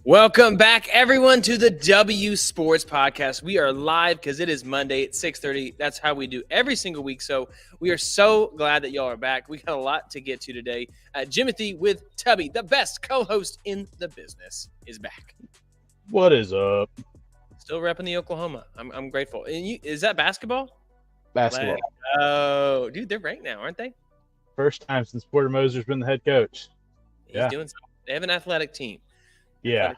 Welcome back, everyone, to the W Sports Podcast. We are live because it is Monday at 6:30. That's how we do every single week. So we are so glad that y'all are back. We got a lot to get to today. Jimothy with Tubby, the best co-host in the business, is back. What is up? Still repping the Oklahoma. I'm grateful. And is that basketball? Basketball. Oh, dude, they're ranked now, aren't they? First time since Porter Moser's been the head coach. He's doing something. They have an athletic team. Yeah.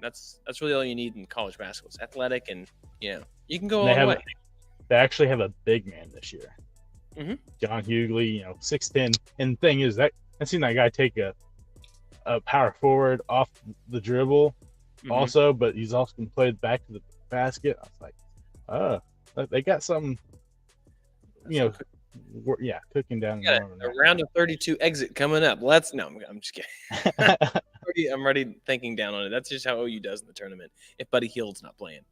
That's really all you need in college basketball. It's athletic, and you can go a long way. They actually have a big man this year. Mm-hmm. John Hughley, 6'10". And the thing is, I've seen that guy take a power forward off the dribble also, but he's also can play back to the basket. I was like, oh, they got something, cooking down. A round of 32 exit coming up. I'm just kidding. I'm already thinking down on it. That's just how OU does in the tournament if Buddy Hield's not playing.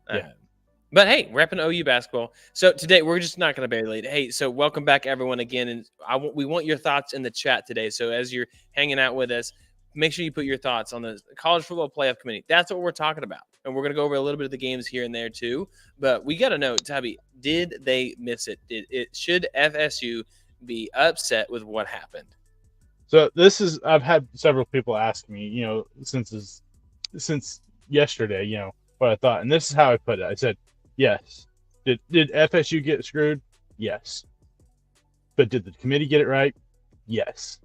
But hey, repping OU basketball. So today we're just not going to bury the lead. Hey, so welcome back everyone again, and we want your thoughts in the chat today. So as you're hanging out with us, make sure you put your thoughts on the College Football Playoff Committee. That's what we're talking about, and we're going to go over a little bit of the games here and there too. But we got to know, Tabby, did they miss it? Should FSU be upset with what happened? So I've had several people ask me, since yesterday, what I thought, and this is how I put it. I said, yes. Did FSU get screwed? Yes. But did the committee get it right? Yes.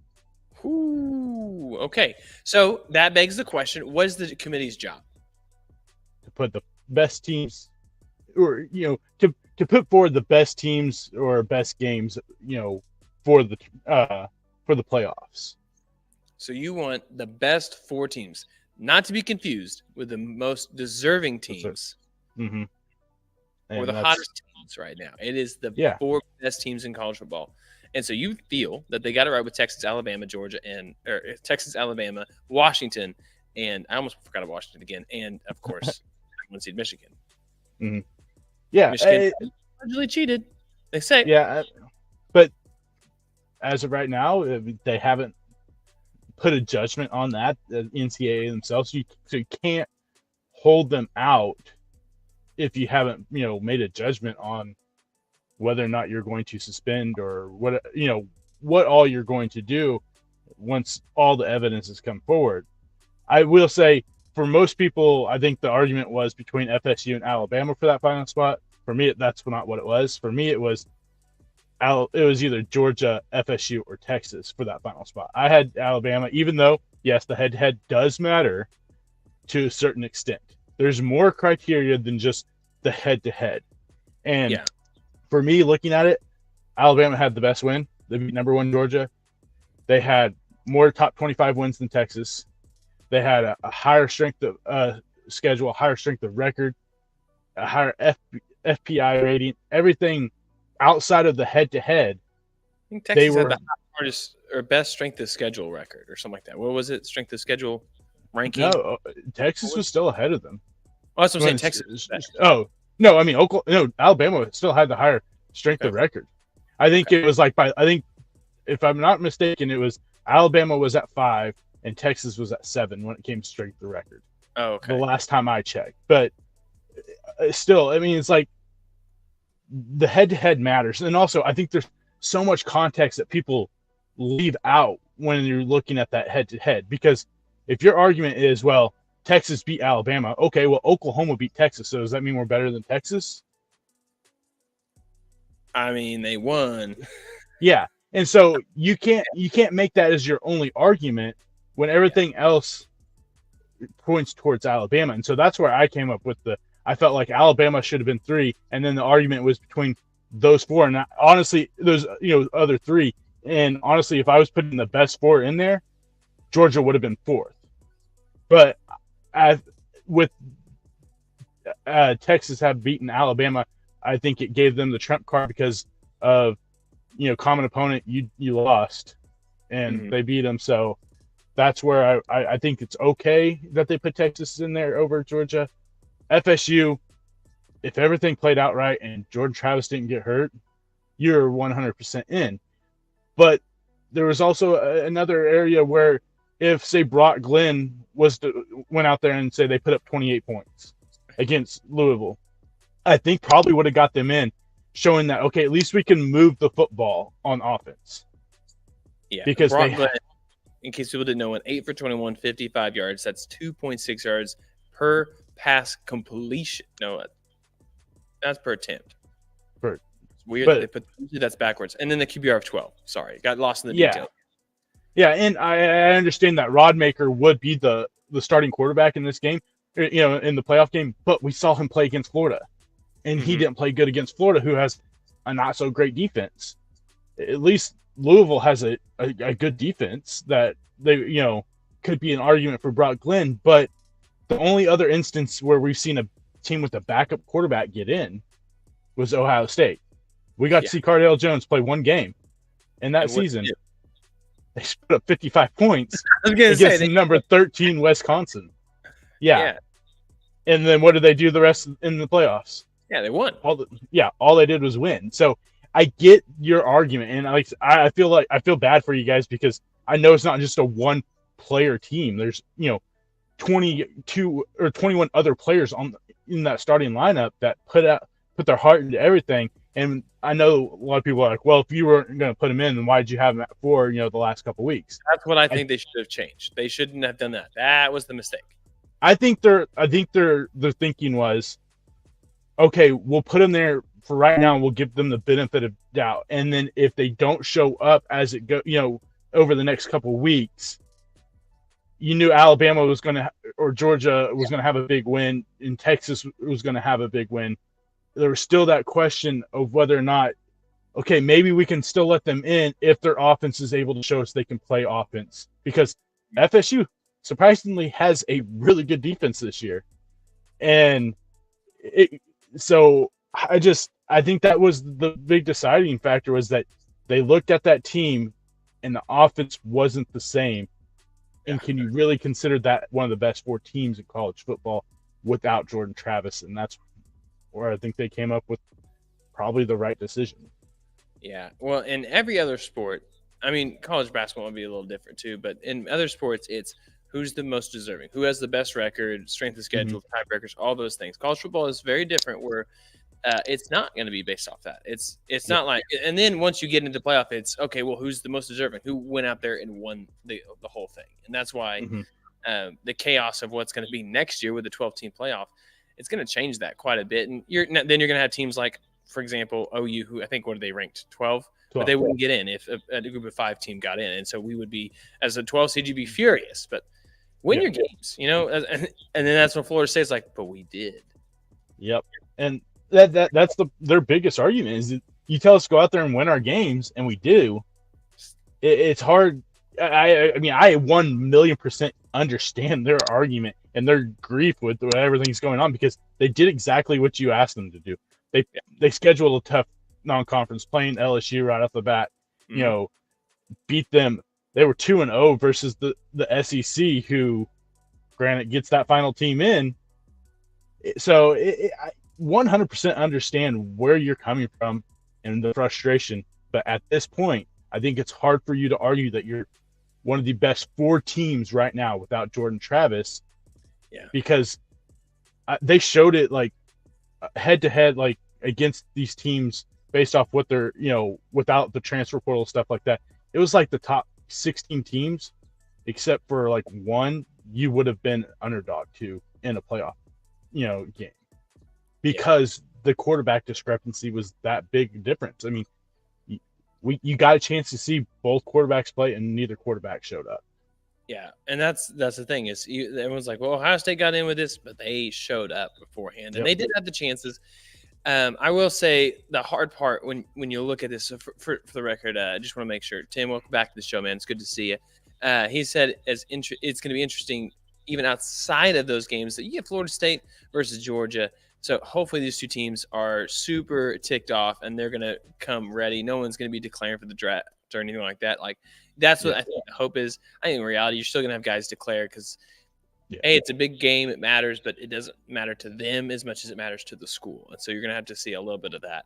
Ooh, okay. So that begs the question: what is the committee's job? To put the best teams, or to put forward the best teams or best games, for the playoffs. So you want the best four teams, not to be confused with the most deserving teams, or the hottest teams right now. It is the four best teams in college football. And so you feel that they got it right with Texas, Alabama, Washington, and I almost forgot about Washington again, and of course, one seed Michigan. Mm-hmm. Yeah, Michigan allegedly cheated. They say. Yeah, but as of right now, they haven't put a judgment on that, the NCAA themselves. So you can't hold them out if you haven't, made a judgment on whether or not you're going to suspend or what all you're going to do once all the evidence has come forward. I will say, for most people, I think the argument was between FSU and Alabama for that final spot. For me, that's not what it was. For me, it was either Georgia, FSU, or Texas for that final spot. I had Alabama, even though, yes, the head-to-head does matter to a certain extent. There's more criteria than just the head-to-head. And for me, looking at it, Alabama had the best win. They beat number one Georgia. They had more top 25 wins than Texas. They had a higher strength of schedule, a higher strength of record, a higher FPI rating, everything outside of the head-to-head. I think Texas had the hardest or best strength of schedule record or something like that. What was it? Strength of schedule ranking? No, Texas was still ahead of them. Oh, that's what I'm saying. Texas. No, I mean Alabama still had the higher strength of record. I think it was if I'm not mistaken, it was Alabama was at 5 and Texas was at 7 when it came to strength of record. Oh, okay. The last time I checked, but still, I mean, it's like the head-to-head matters, and also I think there's so much context that people leave out when you're looking at that head-to-head. Because if your argument is, well, Texas beat Alabama. Okay, well, Oklahoma beat Texas. So does that mean we're better than Texas? I mean, they won. Yeah, and so you can't make that as your only argument when everything else points towards Alabama. And so that's where I came up with I felt like Alabama should have been 3, and then the argument was between those 4. And honestly, those other 3. And honestly, if I was putting the best 4 in there, Georgia would have been 4th. But with Texas have beaten Alabama, I think it gave them the trump card because of common opponent. You lost, and they beat them. So that's where I think it's okay that they put Texas in there over Georgia. FSU, if everything played out right and Jordan Travis didn't get hurt, you're 100% in. But there was also another area where if, say, Brock Glenn went out there and say they put up 28 points against Louisville, I think probably would have got them in, showing that, okay, at least we can move the football on offense. Yeah, because Brock Glenn, in case people didn't know, went 8 for 21, 55 yards. That's 2.6 yards per pass completion. No, that's per attempt. Per, weird that they put that's backwards. And then the QBR of 12. Sorry, got lost in the detail. Yeah, and I understand that Rodmaker would be the starting quarterback in this game, in the playoff game, but we saw him play against Florida, and he didn't play good against Florida, who has a not so great defense. At least Louisville has a good defense that they, could be an argument for Brock Glenn, but the only other instance where we've seen a team with a backup quarterback get in was Ohio State. We got to see Cardale Jones play one game in that season. They put up 55 points against number 13 Wisconsin. Yeah. And then what did they do the rest in the playoffs? Yeah, they won. All they did was win. So I get your argument, and I feel bad for you guys because I know it's not just a one player team. There's 22 or 21 other players in that starting lineup that put their heart into everything. And I know a lot of people are like, well, if you weren't going to put them in, then why did you have them at 4, the last couple of weeks? That's what I think they should have changed. They shouldn't have done that. That was the mistake. I think their thinking was, okay, we'll put them there for right now. We'll give them the benefit of doubt. And then if they don't show up as it go, over the next couple of weeks, you knew Alabama was going to, or Georgia was going to have a big win, and Texas was going to have a big win. There was still that question of whether or not, okay, maybe we can still let them in if their offense is able to show us they can play offense. Because FSU surprisingly has a really good defense this year. And so I think that was the big deciding factor, was that they looked at that team and the offense wasn't the same. And can you really consider that one of the best 4 teams in college football without Jordan Travis? And that's where I think they came up with probably the right decision. Yeah. Well, in every other sport, I mean, college basketball would be a little different too, but in other sports, it's who's the most deserving, who has the best record, strength of schedule, tiebreakers, all those things. College football is very different, where it's not going to be based off that. It's not like, and then once you get into playoff, it's okay, well, who's the most deserving, who went out there and won the whole thing. And that's why the chaos of what's going to be next year with the 12-team playoff, it's going to change that quite a bit. And then you're going to have teams like, for example, OU, who I think, what are they ranked? 12? But they wouldn't get in if a group of 5 team got in. And so we would be, as a 12 seed, you'd be furious. But win your games, and then that's when Florida State's like, but we did. Yep. And that's their biggest argument, is that you tell us to go out there and win our games, and we do. It's hard. I mean, I 1,000,000% understand their argument and their grief with everything's going on, because they did exactly what you asked them to do. They scheduled a tough non-conference, playing LSU right off the bat. Beat them. They were 2-0 versus the SEC, who, granted, gets that final team in. So I 100% understand where you're coming from and the frustration. But at this point, I think it's hard for you to argue that you're one of the best 4 teams right now without Jordan Travis. Yeah. Because they showed it, like, head-to-head, like, against these teams based off what they're, without the transfer portal, stuff like that. It was like the top 16 teams, except for like 1, you would have been underdog to in a playoff, game, because the quarterback discrepancy was that big difference. I mean, you got a chance to see both quarterbacks play, and neither quarterback showed up. Yeah, and that's the thing, is everyone's like, well, Ohio State got in with this, but they showed up beforehand, and they did have the chances. I will say the hard part when you look at this, for the record, I just want to make sure. Tim, welcome back to the show, man. It's good to see you. He said it's going to be interesting even outside of those games that you get Florida State versus Georgia. So hopefully these 2 teams are super ticked off and they're going to come ready. No one's going to be declaring for the draft or anything like that. Like, that's what I think the hope is. I think in reality, you're still going to have guys declare because, hey, it's a big game. It matters, but it doesn't matter to them as much as it matters to the school. And so you're going to have to see a little bit of that.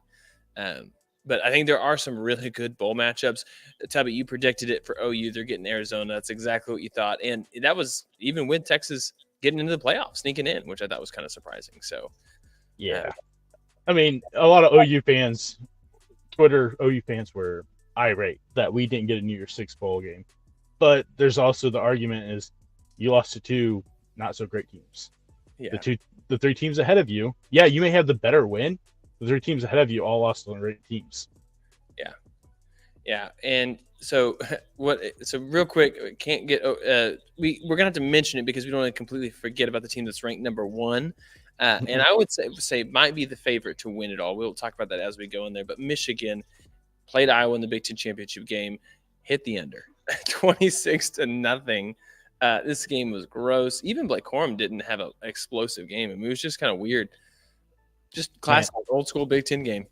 But I think there are some really good bowl matchups. Tubby, you predicted it for OU. They're getting Arizona. That's exactly what you thought. And that was even with Texas getting into the playoffs, sneaking in, which I thought was kind of surprising. So, Yeah. I mean, a lot of OU fans, Twitter OU fans were irate that we didn't get a New Year's Six bowl game. But there's also the argument is you lost to two not so great teams. yeah. The three teams ahead of you, yeah, you may have the better win. The three teams ahead of you all lost to great teams. Yeah, and so So real quick, can't get. We're gonna have to mention it because we don't want to completely forget about the team that's ranked number one, and I would say might be the favorite to win it all. We'll talk about that as we go in there. But Michigan played Iowa in the Big Ten championship game, hit the under, 26-0. This game was gross. Even Blake Corum didn't have an explosive game. I mean, it was just kind of weird. Just classic old school Big Ten game.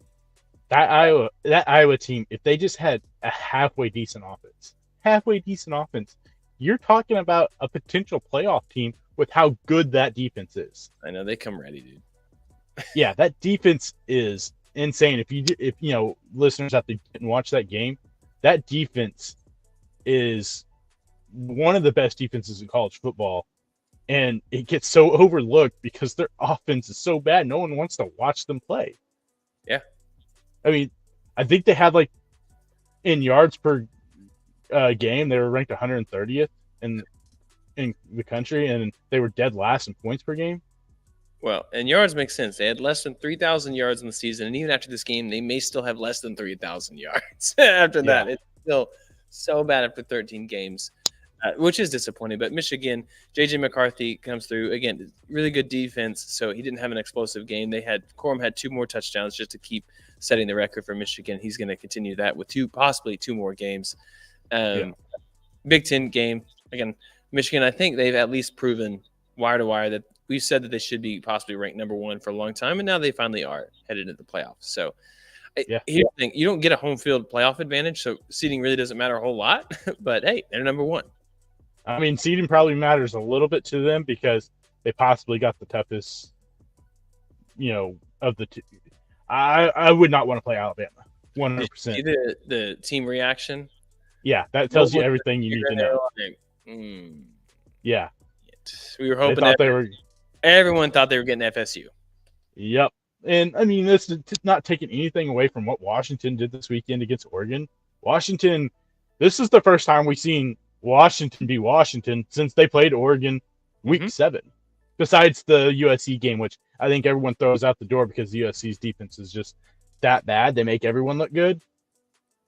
That Iowa team, if they just had a halfway decent offense, you're talking about a potential playoff team with how good that defense is. I know they come ready, dude. Yeah, that defense is insane. If you know listeners out there didn't watch that game, that defense is one of the best defenses in college football, and it gets so overlooked because their offense is so bad. No one wants to watch them play. Yeah. I mean, I think they had like in yards per game, they were ranked 130th in the country, and they were dead last in points per game. Well, and yards make sense. They had less than 3,000 yards in the season, and even after this game, they may still have less than 3,000 yards after that. It's still so bad after 13 games, which is disappointing. But Michigan, J.J. McCarthy comes through. Again, really good defense, so he didn't have an explosive game. Corum had 2 more touchdowns just to keep setting the record for Michigan. He's going to continue that with possibly two more games. Big Ten game. Again, Michigan, I think they've at least proven wire to wire that we've said that they should be possibly ranked number one for a long time, and now they finally are headed into the playoffs. So here's the thing. You don't get a home field playoff advantage, so seeding really doesn't matter a whole lot. But, hey, they're number one. I mean, seeding probably matters a little bit to them because they possibly got the toughest, of the two. I would not want to play Alabama, 100%. See the team reaction? Yeah, that tells you everything you need to know. Yeah. We were hoping everyone thought they were getting FSU. Yep. And, I mean, this is not taking anything away from what Washington did this weekend against Oregon. Washington, this is the first time we've seen Washington be Washington since they played Oregon week 7. Besides the USC game, which I think everyone throws out the door because the USC's defense is just that bad. They make everyone look good.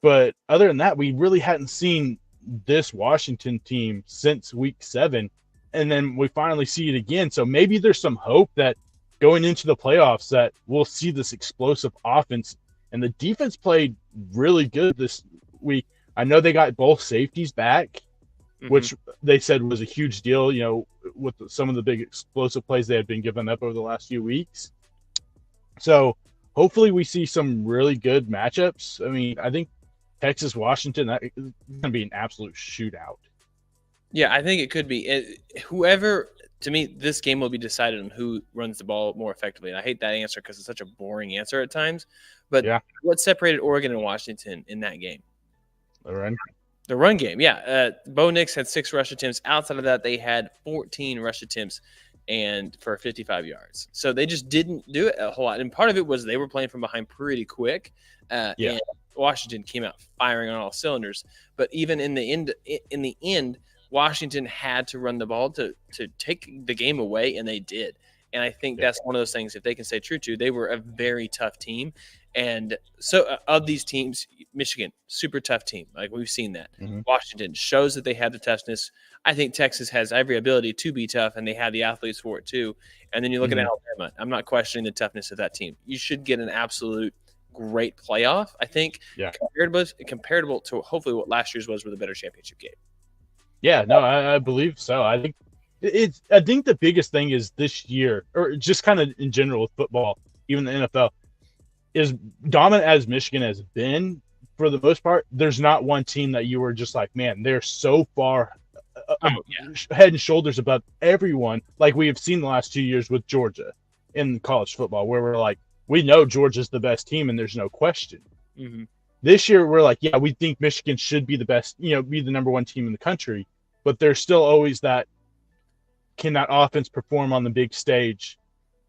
But other than that, we really hadn't seen this Washington team since week 7. And then we finally see it again. So maybe there's some hope that going into the playoffs that we'll see this explosive offense. And the defense played really good this week. I know they got both safeties back, which they said was a huge deal, with some of the big explosive plays they had been giving up over the last few weeks. So hopefully we see some really good matchups. I mean, I think Texas-Washington, that is going to be an absolute shootout. Yeah, I think it could be. To me, this game will be decided on who runs the ball more effectively. And I hate that answer because it's such a boring answer at times. But what separated Oregon and Washington in that game? The run game, yeah. Bo Nix had 6 rush attempts. Outside of that, they had 14 rush attempts and for 55 yards. So they just didn't do it a whole lot. And part of it was they were playing from behind pretty quick. And Washington came out firing on all cylinders. But even in the end, Washington had to run the ball to take the game away, and they did. And I think that's one of those things, if they can stay true to, they were a very tough team. And so of these teams, Michigan, super tough team. Like we've seen that. Washington shows that they have the toughness. I think Texas has every ability to be tough, and they have the athletes for it too. And then you look at Alabama. I'm not questioning the toughness of that team. You should get an absolute great playoff, I think, comparable to hopefully what last year's was with a better championship game. Yeah, no, I believe so. I think the biggest thing is this year, or just kind of in general with football, even the NFL, is dominant as Michigan has been for the most part. There's not one team that you were just like, man, they're so far head and shoulders above everyone, like we have seen the last 2 years with Georgia in college football, where we're like, we know Georgia's the best team and there's no question. Mhm. This year, we're like, yeah, we think Michigan should be the best, be the number one team in the country, but there's still always that, can that offense perform on the big stage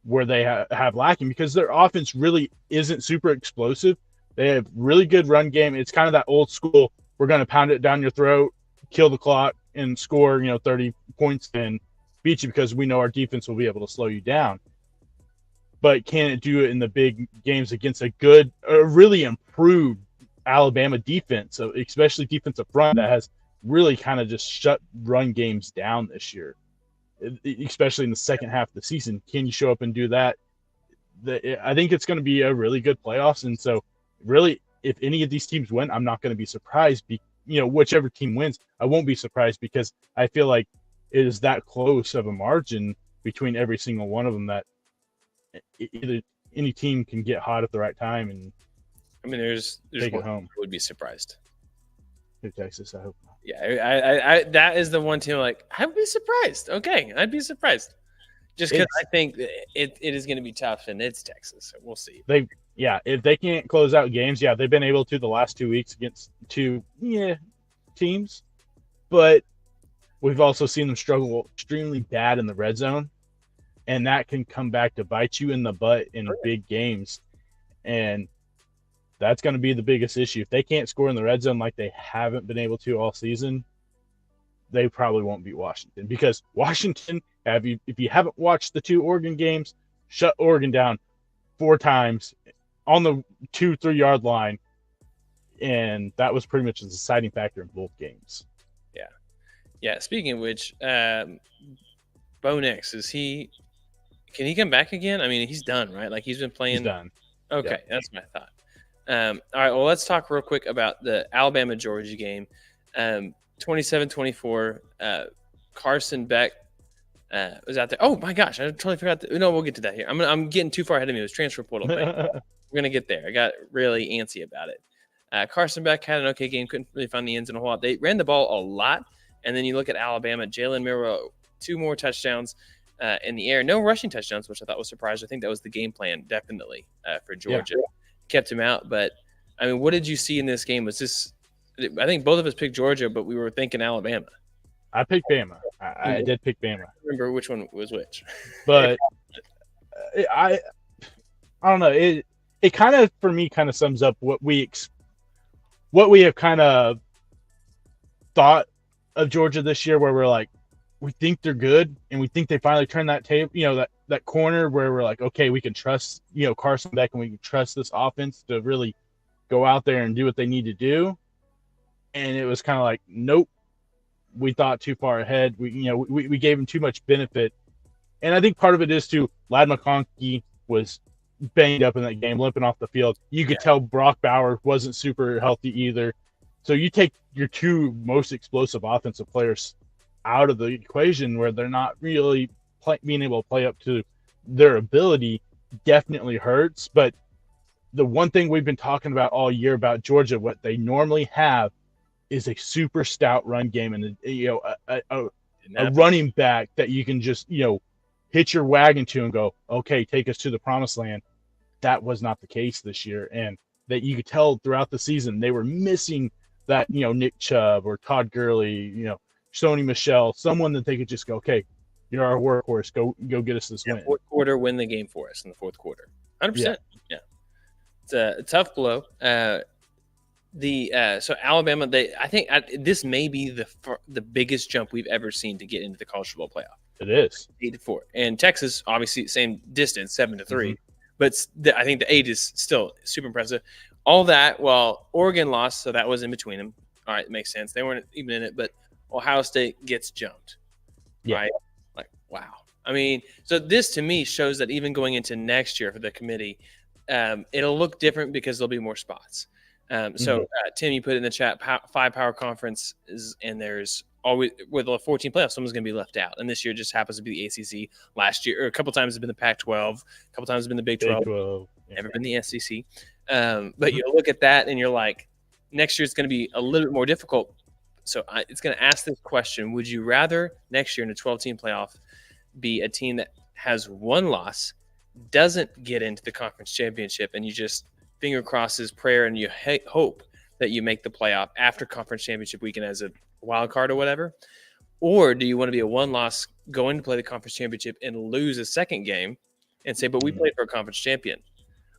where they have lacking, because their offense really isn't super explosive. They have really good run game. It's kind of that old school, we're going to pound it down your throat, kill the clock, and score 30 points and beat you because we know our defense will be able to slow you down. But can it do it in the big games against a really improved Alabama defense, so especially defensive front that has really kind of just shut run games down this year, especially in the second half of the season? Can you show up and do that? I think it's going to be a really good playoffs. And so really, if any of these teams win, I'm not going to be surprised. Whichever team wins, I won't be surprised, because I feel like it is that close of a margin between every single one of them that either any team can get hot at the right time and there's take one it home. I would be surprised. Texas, I hope not. Yeah, I that is the one team I would be surprised. Okay, I'd be surprised. Just because I think it is going to be tough, and it's Texas. So we'll see. If they can't close out games, they've been able to the last 2 weeks against two teams, but we've also seen them struggle extremely bad in the red zone, and that can come back to bite you in the butt in big games, and that's going to be the biggest issue. If they can't score in the red zone like they haven't been able to all season, they probably won't beat Washington, because Washington, if you haven't watched the 2 Oregon games, shut Oregon down 4 times on the 2-3 yard line, and that was pretty much a deciding factor in both games. Yeah. Speaking of which, Bo Nix, can he come back again? He's done, right? He's been playing. He's done. Okay, That's what I thought. All right, well, let's talk real quick about the Alabama-Georgia game. 27-24. Carson Beck was out there. Oh my gosh, I totally forgot. No, we'll get to that here. I'm getting too far ahead of me. It was transfer portal thing. We're gonna get there. I got really antsy about it. Carson Beck had an okay game. Couldn't really find the ends in a whole lot. They ran the ball a lot, and then you look at Alabama. Jalen Milroe, 2 more touchdowns in the air. No rushing touchdowns, which I thought was surprising. I think that was the game plan, definitely, for Georgia. Yeah. Kept him out, but what did you see in this game? Was this? I think both of us picked Georgia, but we were thinking Alabama. I picked Bama. I did pick Bama. I remember which one was which, but I don't know. It kind of, for me, kind of sums up what we have kind of thought of Georgia this year, where we're like, we think they're good, and we think they finally turned that table, that corner where we're like, okay, we can trust, Carson Beck, and we can trust this offense to really go out there and do what they need to do. And it was kind of like, nope, we thought too far ahead. We gave him too much benefit. And I think part of it is too, Ladd McConkey was banged up in that game, limping off the field. You could tell Brock Bowers wasn't super healthy either. So you take your 2 most explosive offensive players out of the equation, where they're not really being able to play up to their ability, definitely hurts. But the one thing we've been talking about all year about Georgia, what they normally have, is a super stout run game, and a running back that you can just hitch your wagon to and go, okay, take us to the promised land. That was not the case this year, and that you could tell throughout the season they were missing that Nick Chubb or Todd Gurley, Sony Michel, someone that they could just go, okay, you're our workhorse, go get us this win. Fourth quarter, win the game for us in the fourth quarter. 100%. Yeah. It's a tough blow. So Alabama, I think this may be the biggest jump we've ever seen to get into the college football playoff. It is 8-4, and Texas obviously same distance, 7-3, mm-hmm. But I think the 8 is still super impressive. All that while Oregon lost, so that was in between them. All right, it makes sense. They weren't even in it, but Ohio State gets jumped. Yeah. Right? Like, wow. So this to me shows that even going into next year for the committee, it'll look different because there'll be more spots. So Tim, you put in the chat 5 power conferences, and there's always, with the 14 playoffs, someone's going to be left out. And this year just happens to be the ACC. Last year, or a couple times, it's been the Pac-12. A couple times, it's been the Big 12. Never been the SEC. But you look at that, and you're like, next year it's going to be a little bit more difficult. So it's going to ask this question: would you rather next year in a 12-team playoff be a team that has 1 loss, doesn't get into the conference championship, and you just finger crosses, prayer, and you hope that you make the playoff after conference championship weekend as a wild card or whatever? Or do you want to be a one-loss going to play the conference championship and lose a second game and say, but we played for a conference champion?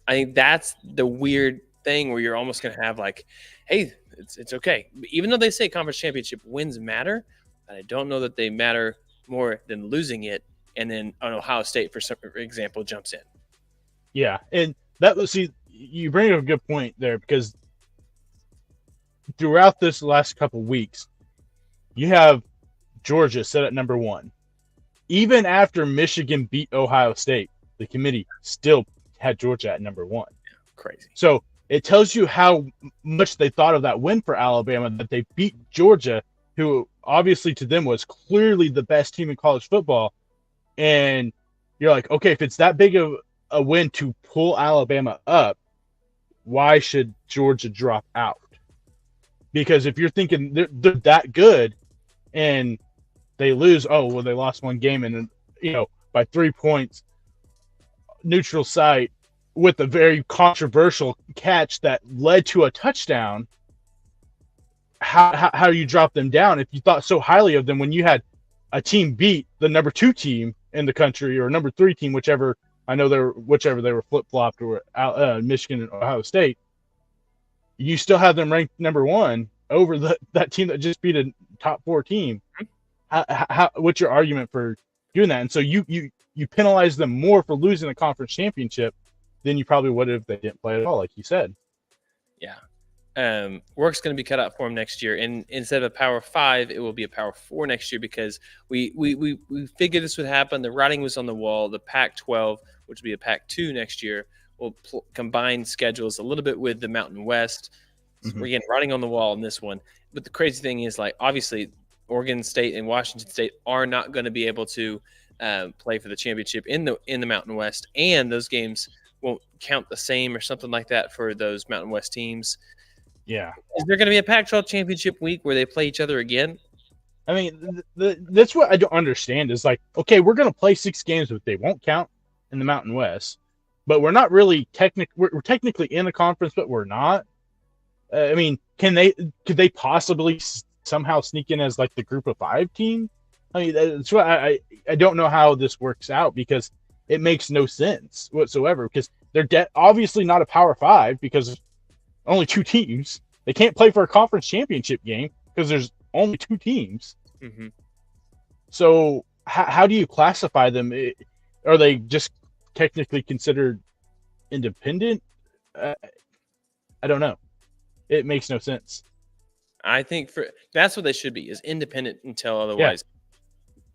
I think that's the weird thing where you're almost going to have like, hey, it's okay. Even though they say conference championship wins matter, I don't know that they matter more than losing it. And then Ohio State, for example, jumps in. Yeah, and you bring up a good point there, because throughout this last couple weeks, you have Georgia set at number 1. Even after Michigan beat Ohio State, the committee still had Georgia at number 1. Crazy. So it tells you how much they thought of that win for Alabama, that they beat Georgia, who obviously to them was clearly the best team in college football. And you're like, okay, if it's that big of a win to pull Alabama up, why should Georgia drop out? Because if you're thinking they're that good and they lose, they lost one game and by 3 points, neutral site, with a very controversial catch that led to a touchdown, how do you drop them down if you thought so highly of them when you had a team beat the number 2 team in the country, or number 3 team, whichever they were flip-flopped, or Michigan and Ohio State? You still have them ranked number 1 over that team that just beat a top 4 team. What's your argument for doing that? And so you penalize them more for losing the conference championship than you probably would if they didn't play at all, like you said. Yeah. Work's going to be cut out for them next year, and instead of a Power 5, it will be a Power 4 next year, because we figured this would happen. The writing was on the wall. The Pac-12, which will be a Pac-2 next year, will combine schedules a little bit with the Mountain West. Mm-hmm. So again, writing on the wall in this one. But the crazy thing is, like, obviously Oregon State and Washington State are not going to be able to play for the championship in the Mountain West, and those games won't count the same or something like that for those Mountain West teams. Yeah. Is there going to be a Pac-12 championship week where they play each other again? I mean, that's what I don't understand is, like, okay, we're going to play 6 games, but they won't count in the Mountain West. But we're not really we're technically in the conference, but we're not. I mean, could they possibly somehow sneak in as like the group of 5 team? I mean, that's what I don't know how this works out, because it makes no sense whatsoever, because they're obviously not a Power 5 because only 2 teams. They can't play for a conference championship game because there's only 2 teams. Mm-hmm. So how do you classify them? Are they just technically considered independent? I don't know. It makes no sense. I think that's what they should be, is independent until otherwise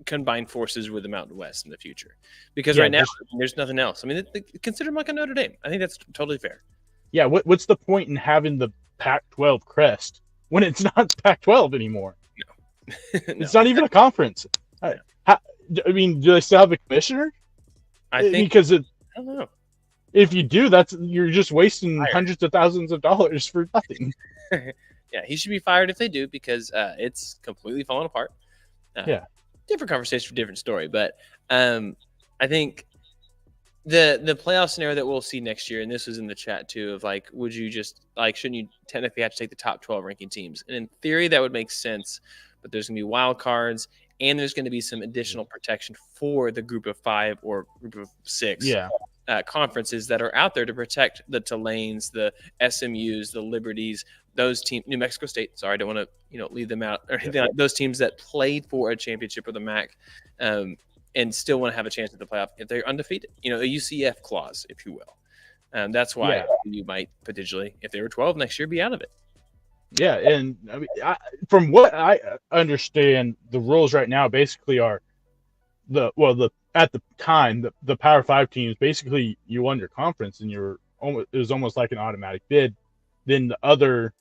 combine forces with the Mountain West in the future. Because right now there's nothing else. I mean, consider them like a Notre Dame. I think that's totally fair. Yeah, what's the point in having the Pac-12 crest when it's not Pac-12 anymore? No. It's not even a conference. No. I mean, do they still have a commissioner? I think because I don't know. If you do, you're just wasting hundreds of thousands of dollars for nothing. Yeah, he should be fired if they do, because it's completely falling apart. Different conversation for different story, but I think the playoff scenario that we'll see next year, and this was in the chat too, of like, would you just shouldn't you technically have to take the top 12 ranking teams? And in theory, that would make sense, but there's going to be wild cards, and there's going to be some additional protection for the group of 5 or group of 6 conferences that are out there to protect the Tulanes, the SMUs, the Liberties, those teams, New Mexico State. Sorry, I don't want to leave them out, or anything like those teams that played for a championship or the MAC, and still want to have a chance at the playoff if they're undefeated. A UCF clause, if you will. That's why you might potentially, if they were 12 next year, be out of it. Yeah, and I mean, from what I understand, the rules right now basically are at the time the Power 5 teams, basically you won your conference and it was almost like an automatic bid. Then the other,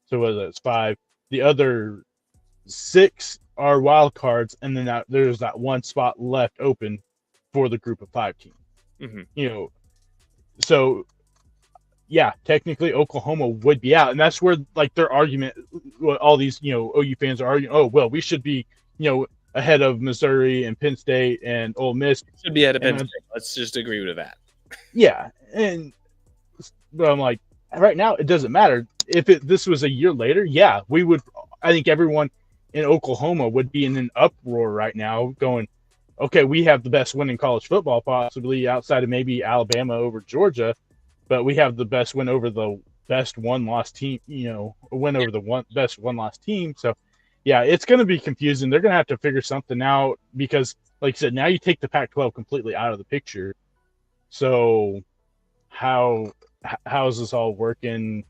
so whether it's 5, the other 6 are wild cards, and then there's that one spot left open for the group of 5 team. Mm-hmm. So yeah, technically Oklahoma would be out, and that's where their argument, all these OU fans are arguing, oh well, we should be ahead of Missouri and Penn State and Ole Miss. Should be ahead of Penn State. Let's just agree with that. Yeah, but I'm like, right now it doesn't matter. If this was a year later, yeah, we would. I think everyone in Oklahoma would be in an uproar right now, going, "Okay, we have the best win in college football, possibly outside of maybe Alabama over Georgia, but we have the best win over the best one-loss team. A win over the best one-loss team." So, yeah, it's going to be confusing. They're going to have to figure something out because, like I said, now you take the Pac-12 completely out of the picture. So, how is this all working?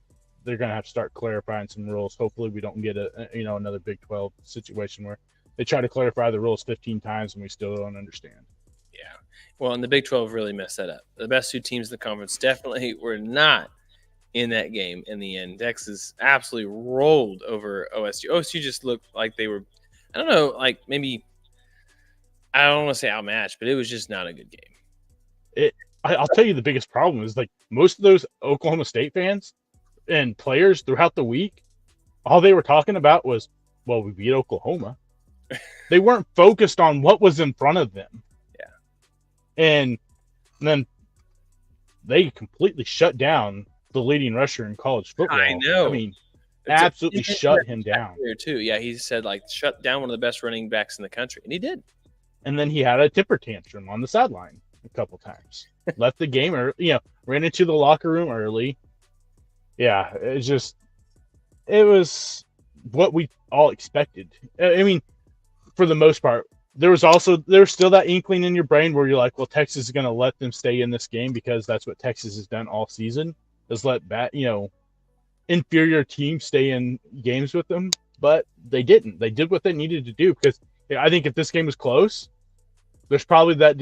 They're going to have to start clarifying some rules. Hopefully, we don't get another Big 12 situation where they try to clarify the rules 15 times and we still don't understand. Yeah. Well, and the Big 12 really messed that up. The best two teams in the conference definitely were not in that game in the end. Texas absolutely rolled over OSU. OSU just looked like they were, I don't know, like maybe, I don't want to say outmatched, but it was just not a good game. I'll tell you the biggest problem is like most of those Oklahoma State fans and players throughout the week, all they were talking about was, well, we beat Oklahoma. They weren't focused on what was in front of them. Yeah. And then they completely shut down the leading rusher in college football. I know. I mean, absolutely shut him down. There too. Yeah, he said like shut down one of the best running backs in the country, and he did. And then he had a temper tantrum on the sideline a couple times. Left the game, or ran into the locker room early. Yeah, it was what we all expected. I mean, for the most part, there's still that inkling in your brain where you're like, well, Texas is going to let them stay in this game because that's what Texas has done all season, is let inferior teams stay in games with them. But they didn't. They did what they needed to do, because I think if this game was close, there's probably that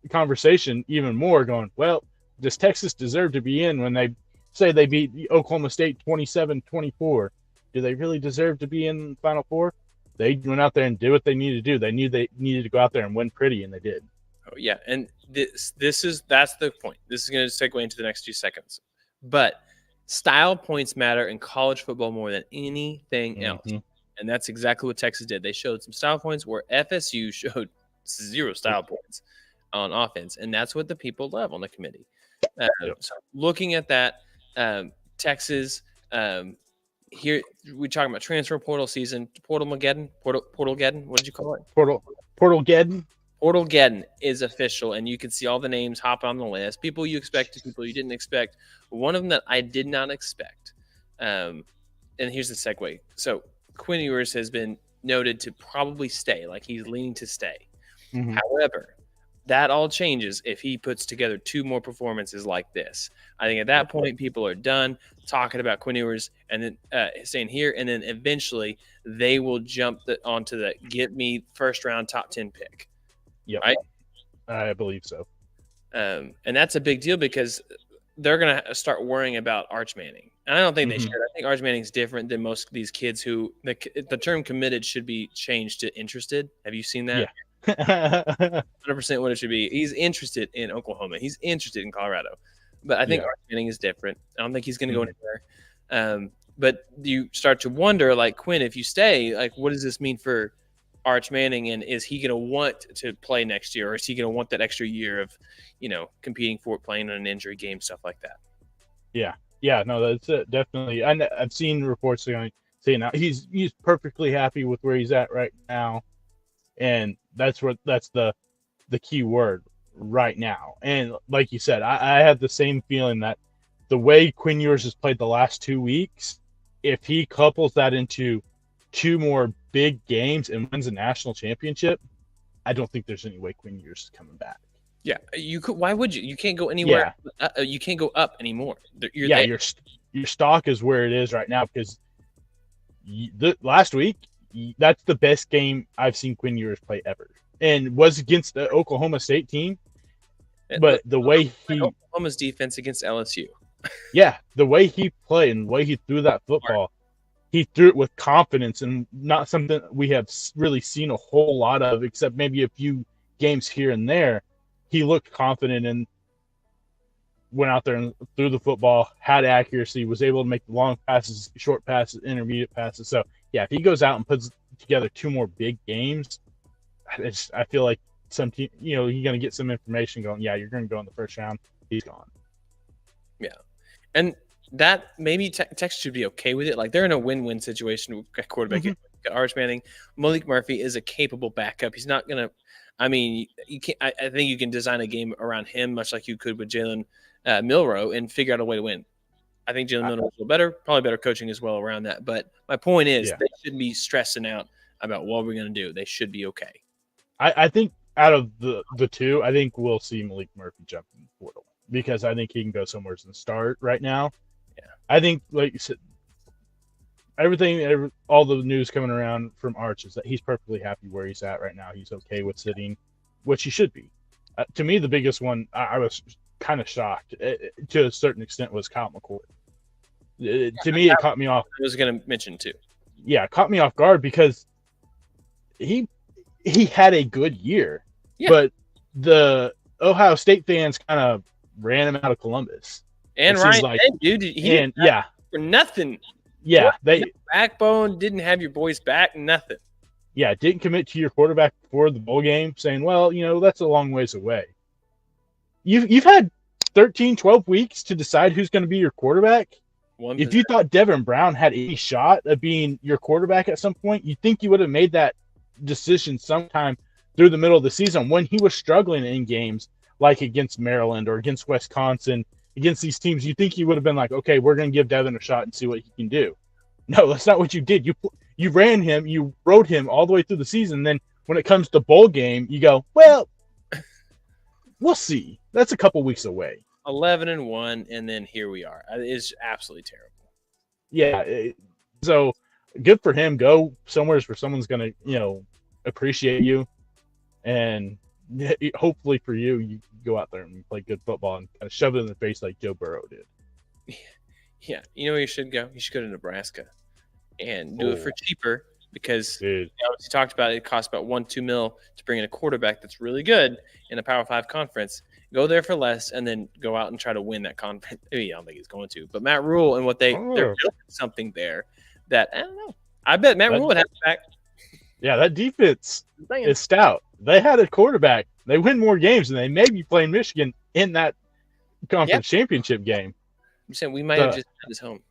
conversation even more going, well, does Texas deserve to be in when they say they beat Oklahoma State 27-24? Do they really deserve to be in the Final Four? They went out there and did what they needed to do. They knew they needed to go out there and win pretty, and they did. Oh, yeah, and that's the point. This is going to segue into the next 2 seconds. But style points matter in college football more than anything else. And that's exactly what Texas did. They showed some style points where FSU showed 0 style points on offense, and that's what the people love on the committee. So looking at that, Texas, here we're talking about transfer portal season, Portalgeddon. What did you call it? Portalgeddon. Portalgeddon is official, and you can see all the names hop on the list. People you expected, people you didn't expect. One of them that I did not expect, and here's the segue. So Quinn Ewers has been noted to probably stay, like he's leaning to stay. However, that all changes if he puts together 2 more performances like this. I think at that point, people are done talking about Quinn Ewers and then staying here, and then eventually they will jump onto the get me first round top 10 pick. Yep. Right? I believe so. And that's a big deal because they're going to start worrying about Arch Manning. And I don't think they should. I think Arch Manning's different than most of these kids who the term committed should be changed to interested. Have you seen that? Yeah. 100% what it should be. He's interested in Oklahoma. He's interested in Colorado. But I think Arch Manning is different. I don't think he's going to go anywhere. But you start to wonder, like, Quinn, if you stay, like, what does this mean for Arch Manning? And is he going to want to play next year? Or is he going to want that extra year of, competing for playing in an injury game, stuff like that? Yeah. Yeah, no, that's definitely. I've seen reports saying now he's perfectly happy with where he's at right now. And that's the key word, right now. And like you said, I have the same feeling that the way Quinn Ewers has played the last 2 weeks, if he couples that into 2 more big games and wins a national championship, I don't think there's any way Quinn Ewers is coming back. Yeah, you could. Why would you? You can't go anywhere. Yeah. You can't go up anymore. Your stock is where it is right now because last week, that's the best game I've seen Quinn Ewers play ever, and was against the Oklahoma State team. But the way Oklahoma's defense against LSU, the way he played and the way he threw that football, he threw it with confidence, and not something we have really seen a whole lot of, except maybe a few games here and there. He looked confident and went out there and threw the football, had accuracy, was able to make the long passes, short passes, intermediate passes. So, yeah, if he goes out and puts together 2 more big games, I feel like some team, you're going to get some information going, yeah, you're going to go in the first round. He's gone. Yeah. And that maybe Texas should be okay with it. Like they're in a win-win situation with quarterback. Arch Manning, Malik Murphy is a capable backup. He's not gonna. I mean, you can. I think you can design a game around him, much like you could with Jalen Milroe, and figure out a way to win. I think Jalen Milroe is a little better, probably better coaching as well around that. But my point is, they shouldn't be stressing out about what we're going to do. They should be okay. I think out of the two, I think we'll see Malik Murphy jump in the portal because I think he can go somewhere and start right now. Yeah, I think like you said, all the news coming around from Arch is that he's perfectly happy where he's at right now. He's okay with sitting, which he should be. To me, the biggest one I was kind of shocked to a certain extent was Kyle McCord. To me, it caught me off. I was going to mention too. Yeah, it caught me off guard because he had a good year, but the Ohio State fans kind of ran him out of Columbus. And Ryan, dude, he for nothing. Yeah, backbone, didn't have your boys back, nothing. Yeah, didn't commit to your quarterback before the bowl game, saying, well, that's a long ways away. You've had 13, 12 weeks to decide who's going to be your quarterback. If you thought Devin Brown had any shot of being your quarterback at some point, you think you would have made that decision sometime through the middle of the season when he was struggling in games like against Maryland or against Wisconsin, against these teams. You think you would have been like, okay, we're going to give Devin a shot and see what he can do. No, that's not what you did. You ran him, you rode him all the way through the season. Then when it comes to bowl game, you go, well, we'll see. That's a couple weeks away. 11-1, and then here we are. It's absolutely terrible. Yeah, so good for him. Go somewhere where someone's going to, appreciate you, and hopefully for you, you go out there and play good football and kind of shove it in the face like Joe Burrow did. Yeah, you know where you should go? You should go to Nebraska and do it for cheaper because as you talked about, it costs about $1-2 million to bring in a quarterback that's really good in a Power 5 conference. Go there for less and then go out and try to win that conference. I don't think he's going to, but Matt Rule and what they're doing something there that I don't know. I bet Matt Rule would have it back. Yeah, that defense is stout. They had a quarterback. They win more games, and they may be playing Michigan in that conference championship game. I'm saying we might have just had his home.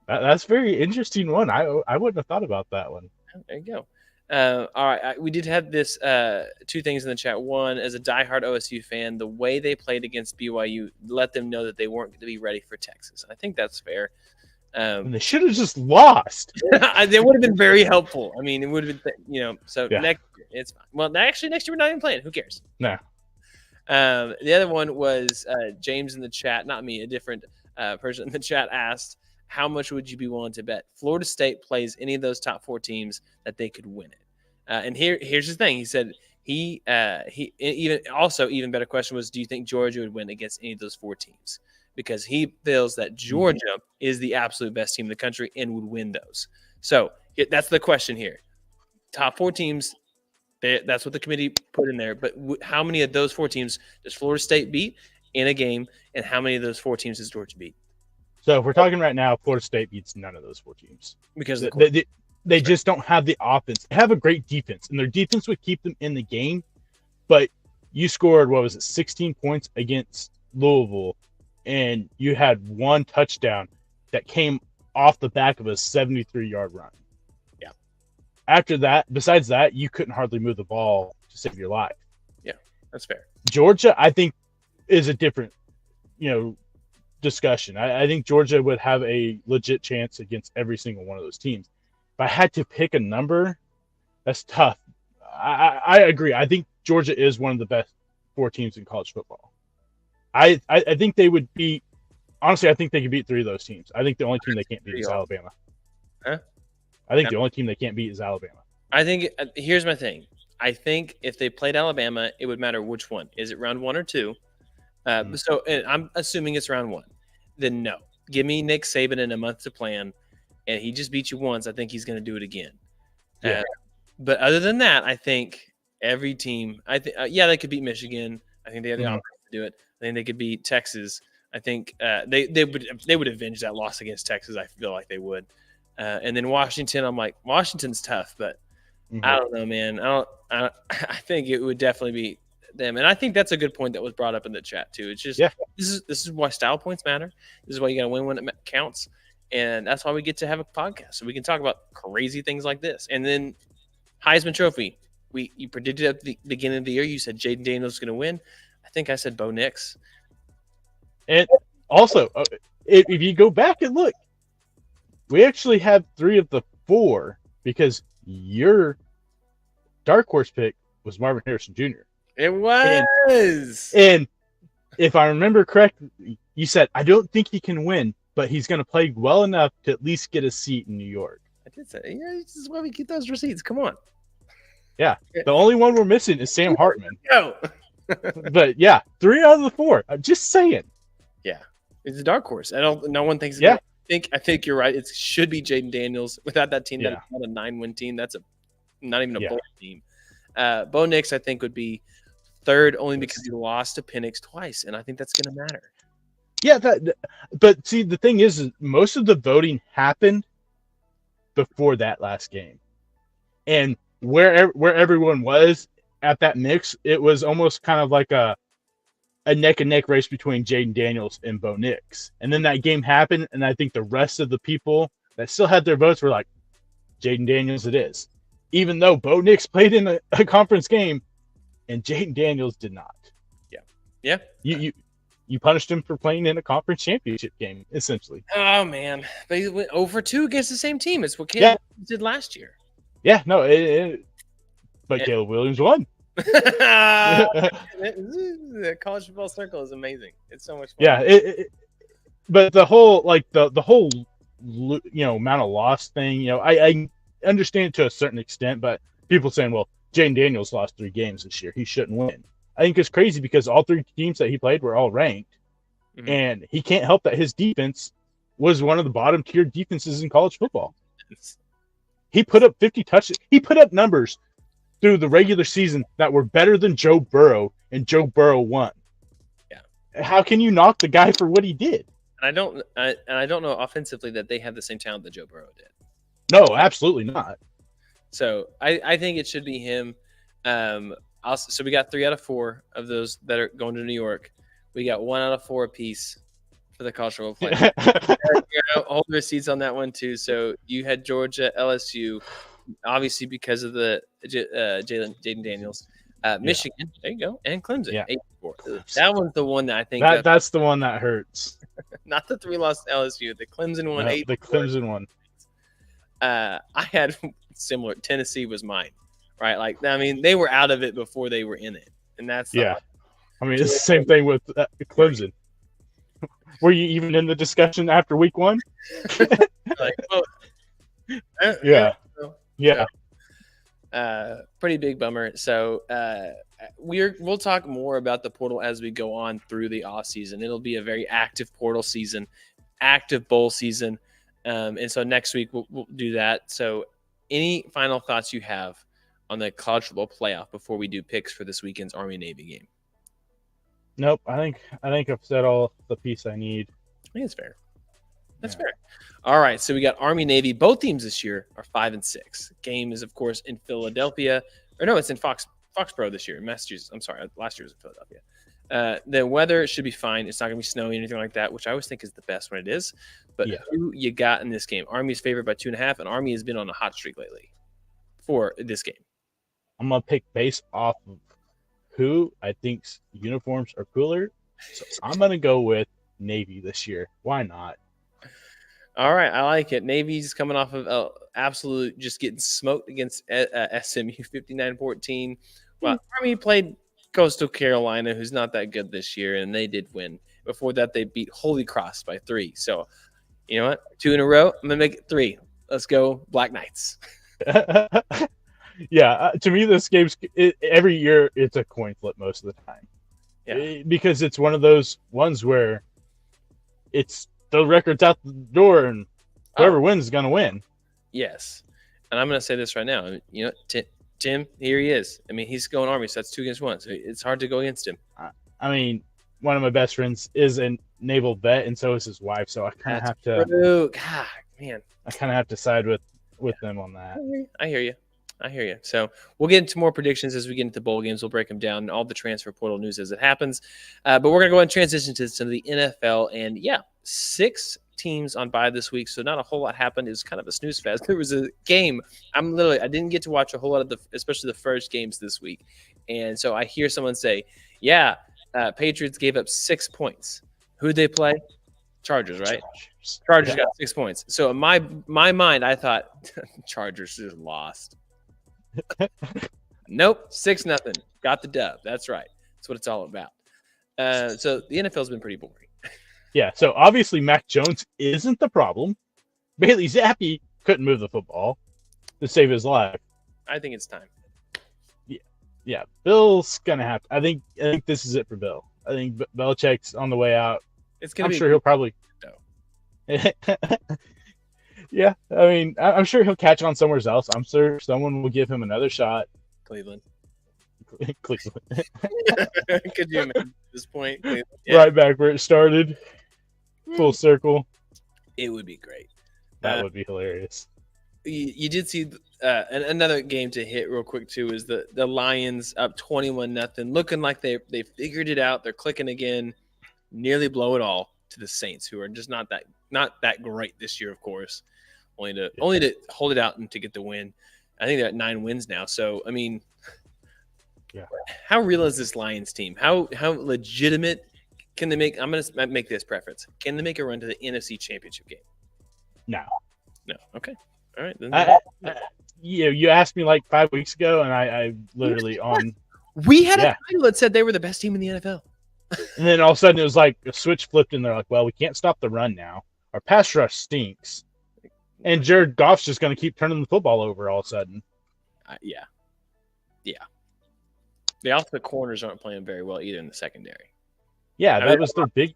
That's a very interesting one. I wouldn't have thought about that one. There you go. All right, we did have this two things in the chat. One, as a diehard OSU fan, the way they played against BYU let them know that they weren't going to be ready for Texas. I think that's fair. And they should have just lost. They would have been very helpful. I mean, it would have been, so next year, it's fine. Well, actually, next year we're not even playing. Who cares? No. The other one was James in the chat, not me, a different person in the chat asked, how much would you be willing to bet Florida State plays any of those top 4 teams that they could win it? And here's the thing. He said he even better question was, do you think Georgia would win against any of those 4 teams? Because he feels that Georgia is the absolute best team in the country and would win those. So that's the question here. Top 4 teams, that's what the committee put in there. But how many of those 4 teams does Florida State beat in a game, and how many of those 4 teams does Georgia beat? So if we're talking right now, Florida State beats none of those 4 teams. Because they just don't have the offense. They have a great defense, and their defense would keep them in the game. But you scored, 16 points against Louisville, and you had 1 touchdown that came off the back of a 73-yard run. Yeah. After that, besides that, you couldn't hardly move the ball to save your life. Yeah, that's fair. Georgia, I think, is a different, discussion. I think Georgia would have a legit chance against every single one of those teams. If I had to pick a number, that's tough. I agree. I think Georgia is one of the best 4 teams in college football. I think they would beat. Honestly, I think they could beat 3 of those teams. I think the only team they can't beat is Alabama. Huh? I think the only team they can't beat is Alabama. I think here's my thing. I think if they played Alabama, it would matter which one. Is it round 1 or 2? So I'm assuming it's round 1. Then no. Give me Nick Saban in a month to plan, and he just beat you once. I think he's going to do it again. Yeah. But other than that, I think every team. They could beat Michigan. I think they have the offense to do it. I think they could beat Texas. I think they would avenge that loss against Texas. I feel like they would. And then Washington, I'm like, Washington's tough, but I don't know, man. I think it would definitely be them. And I think that's a good point that was brought up in the chat too. It's just this is why style points matter. This is why you got to win when it counts, and that's why we get to have a podcast so we can talk about crazy things like this. And then Heisman Trophy, you predicted at the beginning of the year. You said Jayden Daniels was going to win. I think I said Bo Nix. And also, if you go back and look, we actually had 3 of the 4 because your dark horse pick was Marvin Harrison Jr. It was. And if I remember correctly, you said, I don't think he can win, but he's going to play well enough to at least get a seat in New York. I did say, yeah, this is why we keep those receipts. Come on. Yeah. The only one we're missing is Sam Hartman. No. But yeah, 3 out of the 4. I'm just saying. Yeah. It's a dark horse. No one thinks. Yeah. I think you're right. It should be Jayden Daniels. Without that team, that's not a 9-win team. That's not even a bowl team. Bo Nix, I think, would be third only because he lost to Penix twice, and I think that's going to matter. Yeah, but see, the thing is most of the voting happened before that last game, and where everyone was at that mix, it was almost kind of like a neck and neck race between Jayden Daniels and Bo Nix, and then that game happened, and I think the rest of the people that still had their votes were like, Jayden Daniels, it is. Even though Bo Nix played in a conference game and Jayden Daniels did not. Yeah. You punished him for playing in a conference championship game, essentially. Oh, man. But he went 0-2 against the same team. It's what Caleb did last year. Yeah, no. But Caleb Williams won. The college football circle is amazing. It's so much fun. Yeah. But the whole, the whole, amount of loss thing, I understand it to a certain extent, but people saying, well, Jayden Daniels lost 3 games this year. He shouldn't win. I think it's crazy because all 3 teams that he played were all ranked, and he can't help that his defense was one of the bottom tier defenses in college football. He put up 50 touches. He put up numbers through the regular season that were better than Joe Burrow, and Joe Burrow won. Yeah. How can you knock the guy for what he did? And I don't know offensively that they have the same talent that Joe Burrow did. No, absolutely not. So I think it should be him. So we got 3 out of 4 of those that are going to New York. We got 1 out of 4 apiece for the college football playoff. Hold receipts on that one too. So you had Georgia, LSU, obviously because of the Jayden Daniels, Michigan. There you go, and Clemson. Yeah. 8-4. That one's the one that I think that's the one that hurts. Not the 3 lost LSU. The Clemson one. 8. The Clemson one. I had similar. Tennessee was mine. Right, they were out of it before they were in it, and that's it's the same thing with Clemson. Were you even in the discussion after week 1? Yeah. Pretty big bummer. So we'll talk more about the portal as we go on through the off season. It'll be a very active portal season, active bowl season, and so next week we'll do that. So, any final thoughts you have on the college football playoff before we do picks for this weekend's Army-Navy game? Nope. I think I've said all the piece I need. I think it's fair. That's fair. All right. So we got Army-Navy. Both teams this year are 5-6. Game is, of course, in Philadelphia. Or no, it's in Foxborough this year in Massachusetts. I'm sorry. Last year was in Philadelphia. The weather should be fine. It's not going to be snowy or anything like that, which I always think is the best when it is. But who you got in this game? Army's favored by 2.5, and Army has been on a hot streak lately for this game. I'm going to pick based off of who I think's uniforms are cooler. So I'm going to go with Navy this year. Why not? All right. I like it. Navy's coming off of absolute just getting smoked against SMU 59-14. Well, Army played Coastal Carolina, who's not that good this year, and they did win. Before that, they beat Holy Cross by 3. So, you know what? 2 in a row. I'm going to make it 3. Let's go Black Knights. Yeah, to me, this game's every year it's a coin flip most of the time. Yeah, because it's one of those ones where it's the record's out the door, and whoever wins is going to win. Yes, and I'm going to say this right now. You know, Tim, here he is. I mean, he's going Army, so that's 2 against 1. So it's hard to go against him. I mean, one of my best friends is a naval vet, and so is his wife. So I kind of have to. God, man, I kind of have to side with them on that. I hear you. I hear you. So we'll get into more predictions as we get into bowl games. We'll break them down, all the transfer portal news as it happens. But we're going to go ahead and transition to some of the NFL. And yeah, 6 teams on bye this week, so not a whole lot happened. It was kind of a snooze fest. There was a game. I didn't get to watch a whole lot of especially the first games this week. And so I hear someone say, yeah, Patriots gave up 6 points. Who'd they play? Chargers, right? Chargers got 6 points. So in my mind, I thought Chargers just lost. Nope, 6-0. Got the dub. That's right. That's what it's all about. So the NFL's been pretty boring. Yeah, so obviously Mac Jones isn't the problem. Bailey Zappi couldn't move the football to save his life. I think it's time. Yeah, Bill's gonna have to. I think this is it for Bill. I think Belichick's on the way out. I'm sure he'll probably. Yeah, I mean, I'm sure he'll catch on somewhere else. I'm sure someone will give him another shot. Cleveland. Cleveland. Could you imagine at this point? Yeah. Right back where it started. Full circle. It would be great. That would be hilarious. You did see another game to hit real quick too is the Lions up 21-0, looking like they figured it out. They're clicking again, nearly blow it all to the Saints, who are just not that great this year, of course. Only to hold it out and to get the win. I think they're at 9 wins now. So I mean, yeah. How real is this Lions team? How legitimate can they make? I'm going to make this preference. Can they make a run to the NFC Championship game? No. Okay. All right. Then. You asked me like 5 weeks ago, and I literally on. We had a title that said they were the best team in the NFL. And then all of a sudden it was like a switch flipped, and they're like, "Well, we can't stop the run now. Our pass rush stinks." And Jared Goff's just going to keep turning the football over all of a sudden. Yeah. The offensive corners aren't playing very well either in the secondary. Yeah, that was their big.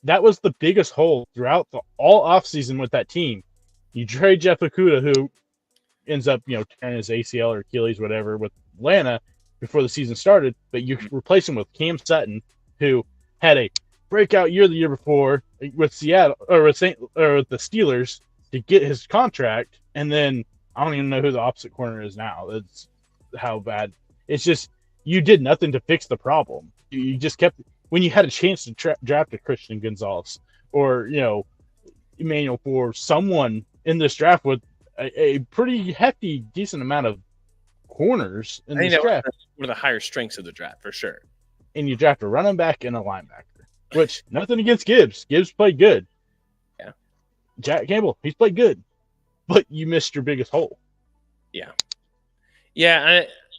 That was the biggest hole throughout all offseason with that team. You trade Jeff Okudah, who ends up tearing his ACL or Achilles, whatever, with Atlanta before the season started, but you replace him with Cam Sutton, who had a breakout year the year before with Seattle or with the Steelers to get his contract, and then I don't even know who the opposite corner is now. That's how bad. It's just you did nothing to fix the problem. You just kept when you had a chance to draft a Christian Gonzalez or Emmanuel for someone in this draft with a pretty hefty, decent amount of corners in this draft. One of the higher strengths of the draft for sure. And you draft a running back and a linebacker, which nothing against Gibbs. Gibbs played good. Yeah. Jack Campbell, he's played good, but you missed your biggest hole. Yeah.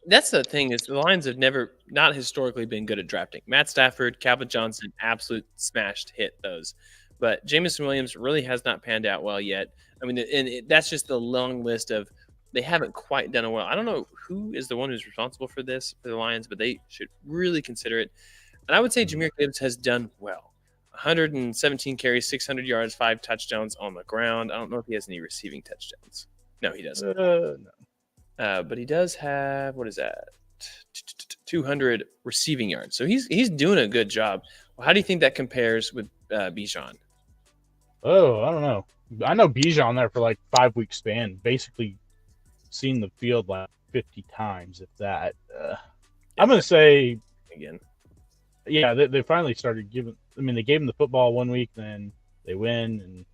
That's the thing is the Lions have not historically been good at drafting. Matt Stafford, Calvin Johnson, absolute smashed hit those. But Jameson Williams really has not panned out well yet. I mean, that's just the long list of they haven't quite done it well. I don't know who is the one who's responsible for this for the Lions, but they should really consider it. And I would say Jahmyr Gibbs has done well. 117 carries, 600 yards, 5 touchdowns on the ground. I don't know if he has any receiving touchdowns. No, he doesn't. No. But he does have, what is that? 200 receiving yards. So he's doing a good job. Well, how do you think that compares with Bijan? Oh, I don't know. I know Bijan there for like 5 week span, basically seen the field like 50 times, if that. I'm going to say again. Yeah, they finally started giving. I mean, they gave him the football 1 week, then they win, and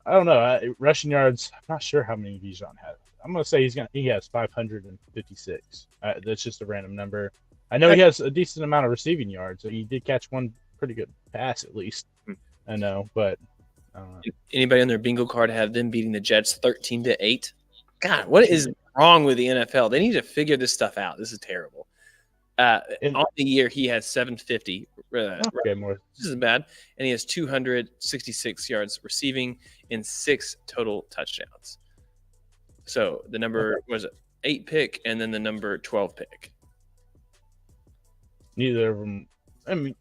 I don't know. Rushing yards, I'm not sure how many Bijan has. I'm going to say he has 556. That's just a random number. I know he has a decent amount of receiving yards. So he did catch one pretty good pass at least. I know, but anybody on their bingo card have them beating the Jets 13-8? God, what is wrong with the NFL? They need to figure this stuff out. This is terrible. On the year, he has 750. More. This is bad. And he has 266 yards receiving and 6 total touchdowns. So the number was 8 pick and then the number 12 pick. Neither of them. I mean,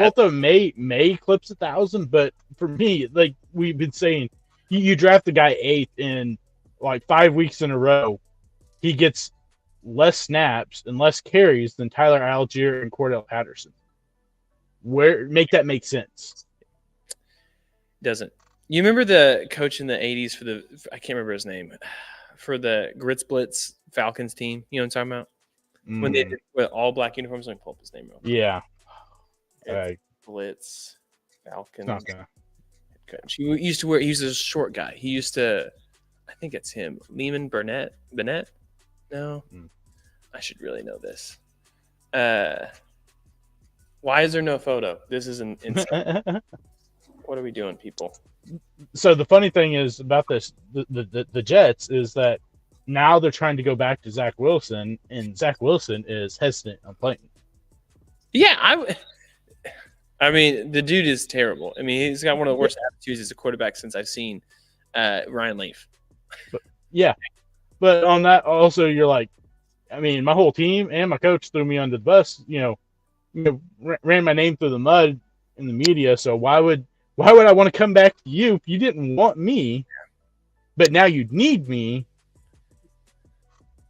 both of them may eclipse 1,000, but for me, like we've been saying, you draft the guy 8th in like 5 weeks in a row, he gets less snaps and less carries than Tyler Algier and Cordell Patterson. Make that make sense? Doesn't. You remember the coach in the 80s I can't remember his name, for the Grits Blitz Falcons team. You know what I'm talking about? When they did with all black uniforms. Let me pull up his name real quick. Yeah. Grits Blitz Falcons. Not gonna. Coach. He used to wear. He was a short guy. He used to. I think it's him. Lehman Burnett. Bennett? No. I should really know this. Why is there no photo? This is an insane. What are we doing, people? So the funny thing is about this, the Jets, is that now they're trying to go back to Zach Wilson, and Zach Wilson is hesitant on playing. Yeah, I mean, the dude is terrible. I mean, he's got one of the worst attitudes as a quarterback since I've seen Ryan Leaf. But on that, also, you're like, I mean, my whole team and my coach threw me under the bus. Ran my name through the mud in the media. So why would I want to come back to you if you didn't want me, but now you need me?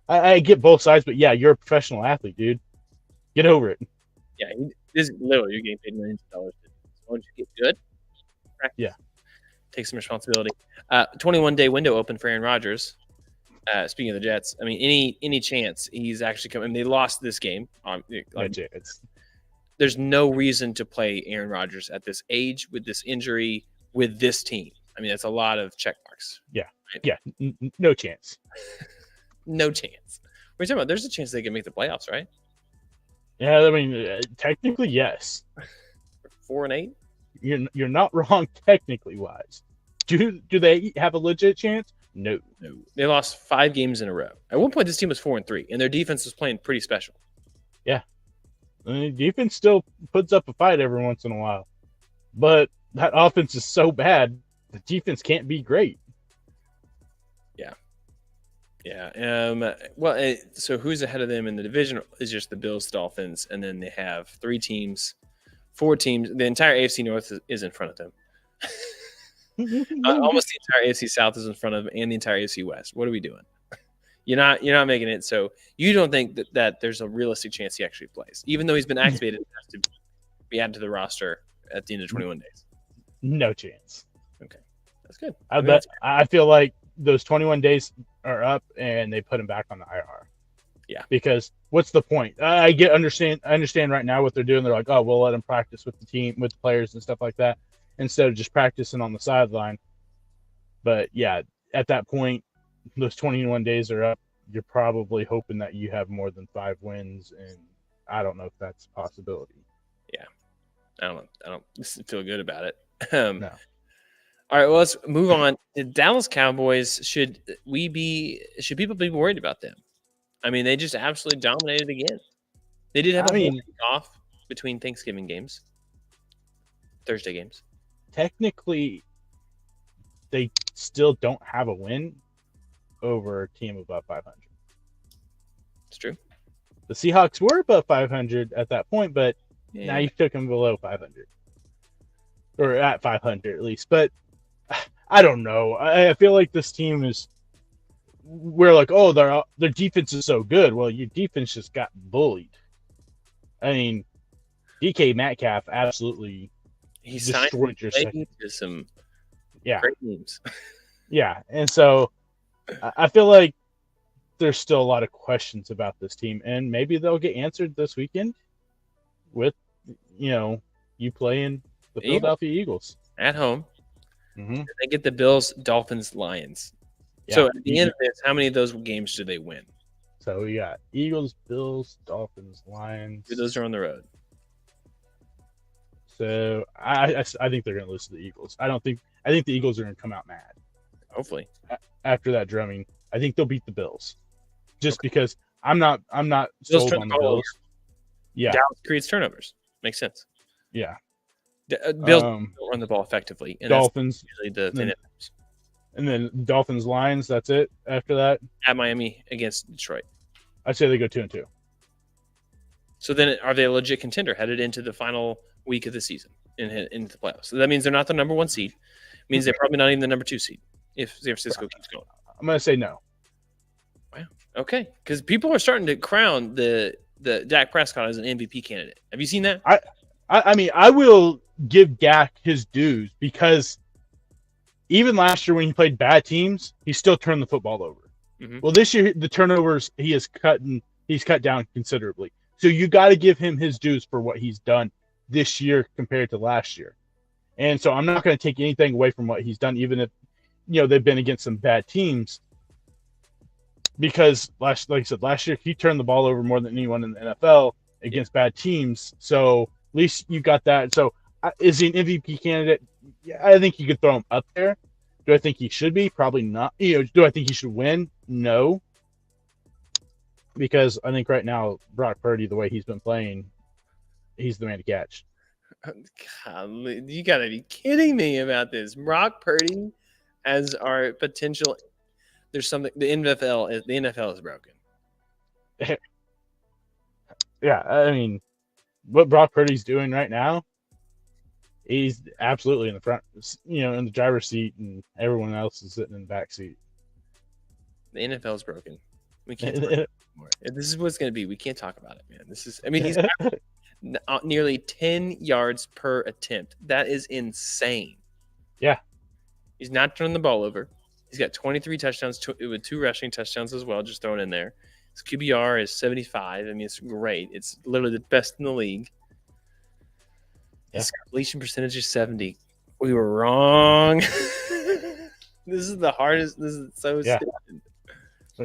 I get both sides, but yeah, you're a professional athlete, dude. Get over it. Yeah, this is literally you're getting paid millions of dollars. Once you get good, practice. Yeah, take some responsibility. 21-day window open for Aaron Rodgers. Speaking of the Jets, I mean, any chance he's actually coming? I mean, they lost this game. There's no reason to play Aaron Rodgers at this age with this injury with this team. I mean, that's a lot of check marks. Yeah, right? Yeah, no chance. No chance. What are you talking about? There's a chance they can make the playoffs, right? Yeah, I mean, technically, yes. 4-8. You're not wrong technically wise. Do they have a legit chance? No. They lost 5 games in a row. At one point, this team was 4-3, and their defense was playing pretty special. Yeah, I mean, defense still puts up a fight every once in a while, but that offense is so bad, the defense can't be great. Yeah. Well, so who's ahead of them in the division is just the Bills, Dolphins, and then they have 4 teams. The entire AFC North is in front of them. Almost the entire AFC South is in front of them, and the entire AFC West. What are we doing? You're not making it. So you don't think that there's a realistic chance he actually plays, even though he's been activated and has to be added to the roster at the end of 21 days. No chance. Okay, that's good. I feel like those 21 days are up, and they put him back on the IR. Yeah. Because what's the point? I understand right now what they're doing. They're like, oh, we'll let him practice with the team, with the players and stuff like that, instead of just practicing on the sideline. But yeah, at that point, those 21 days are up. You're probably hoping that you have more than 5 wins, and I don't know if that's a possibility. Yeah. I don't feel good about it. No. All right, well, let's move on. The Dallas Cowboys, should people be worried about them? I mean, they just absolutely dominated again. They did have a week off between Thanksgiving games, Thursday games. Technically, they still don't have a win over a team above 500. It's true. The Seahawks were above 500 at that point, but now you took them below 500. Or at 500 at least. But I don't know. I feel like this team is, we're like, oh, their defense is so good. Well, your defense just got bullied. I mean, DK Metcalf absolutely destroyed your second. Some great teams. Yeah, and so I feel like there's still a lot of questions about this team, and maybe they'll get answered this weekend with, you playing the Philadelphia Eagles at home. Mm-hmm. They get the Bills, Dolphins, Lions. Yeah. So at the end of this, how many of those games do they win? So we got Eagles, Bills, Dolphins, Lions. Those are on the road. So I think they're going to lose to the Eagles. I think the Eagles are going to come out mad. Hopefully. After that drumming, I think they'll beat the Bills. Just because I'm not sold on the Bills. Yeah. Dallas creates turnovers. Makes sense. Yeah. Bills don't run the ball effectively. And Dolphins. Usually the thing. And then Dolphins, Lions, that's it after that. At Miami against Detroit. I'd say they go 2-2. So then are they a legit contender headed into the final week of the season into the playoffs? So that means they're not the number 1 seed. It means they're probably not even the number 2 seed if San Francisco keeps going. I'm going to say no. Wow. Okay. Because people are starting to crown the Dak Prescott as an MVP candidate. Have you seen that? I mean, I will give Dak his dues because even last year when he played bad teams, he still turned the football over. Well, this year the turnovers he's cut down considerably. So you got to give him his dues for what he's done this year compared to last year. And so I'm not going to take anything away from what he's done, even if they've been against some bad teams. Because like I said, last year he turned the ball over more than anyone in the NFL against bad teams. So at least you got that. So is he an MVP candidate? Yeah, I think you could throw him up there. Do I think he should be? Probably not. Do I think he should win? No. Because I think right now Brock Purdy, the way he's been playing, he's the man to catch. God, you gotta be kidding me about this. Brock Purdy as our potential. There's something. The NFL is broken. Yeah, I mean, what Brock Purdy's doing right now, he's absolutely in the front, in the driver's seat, and everyone else is sitting in the back seat. The NFL is broken. We can't talk about it anymore. If this is what it's going to be, we can't talk about it, man. He's nearly 10 yards per attempt. That is insane. Yeah. He's not turning the ball over. He's got 23 touchdowns with 2 rushing touchdowns as well, just thrown in there. His QBR is 75. I mean, it's great. It's literally the best in the league. His completion percentage is 70. We were wrong. This is the hardest. This is so stupid.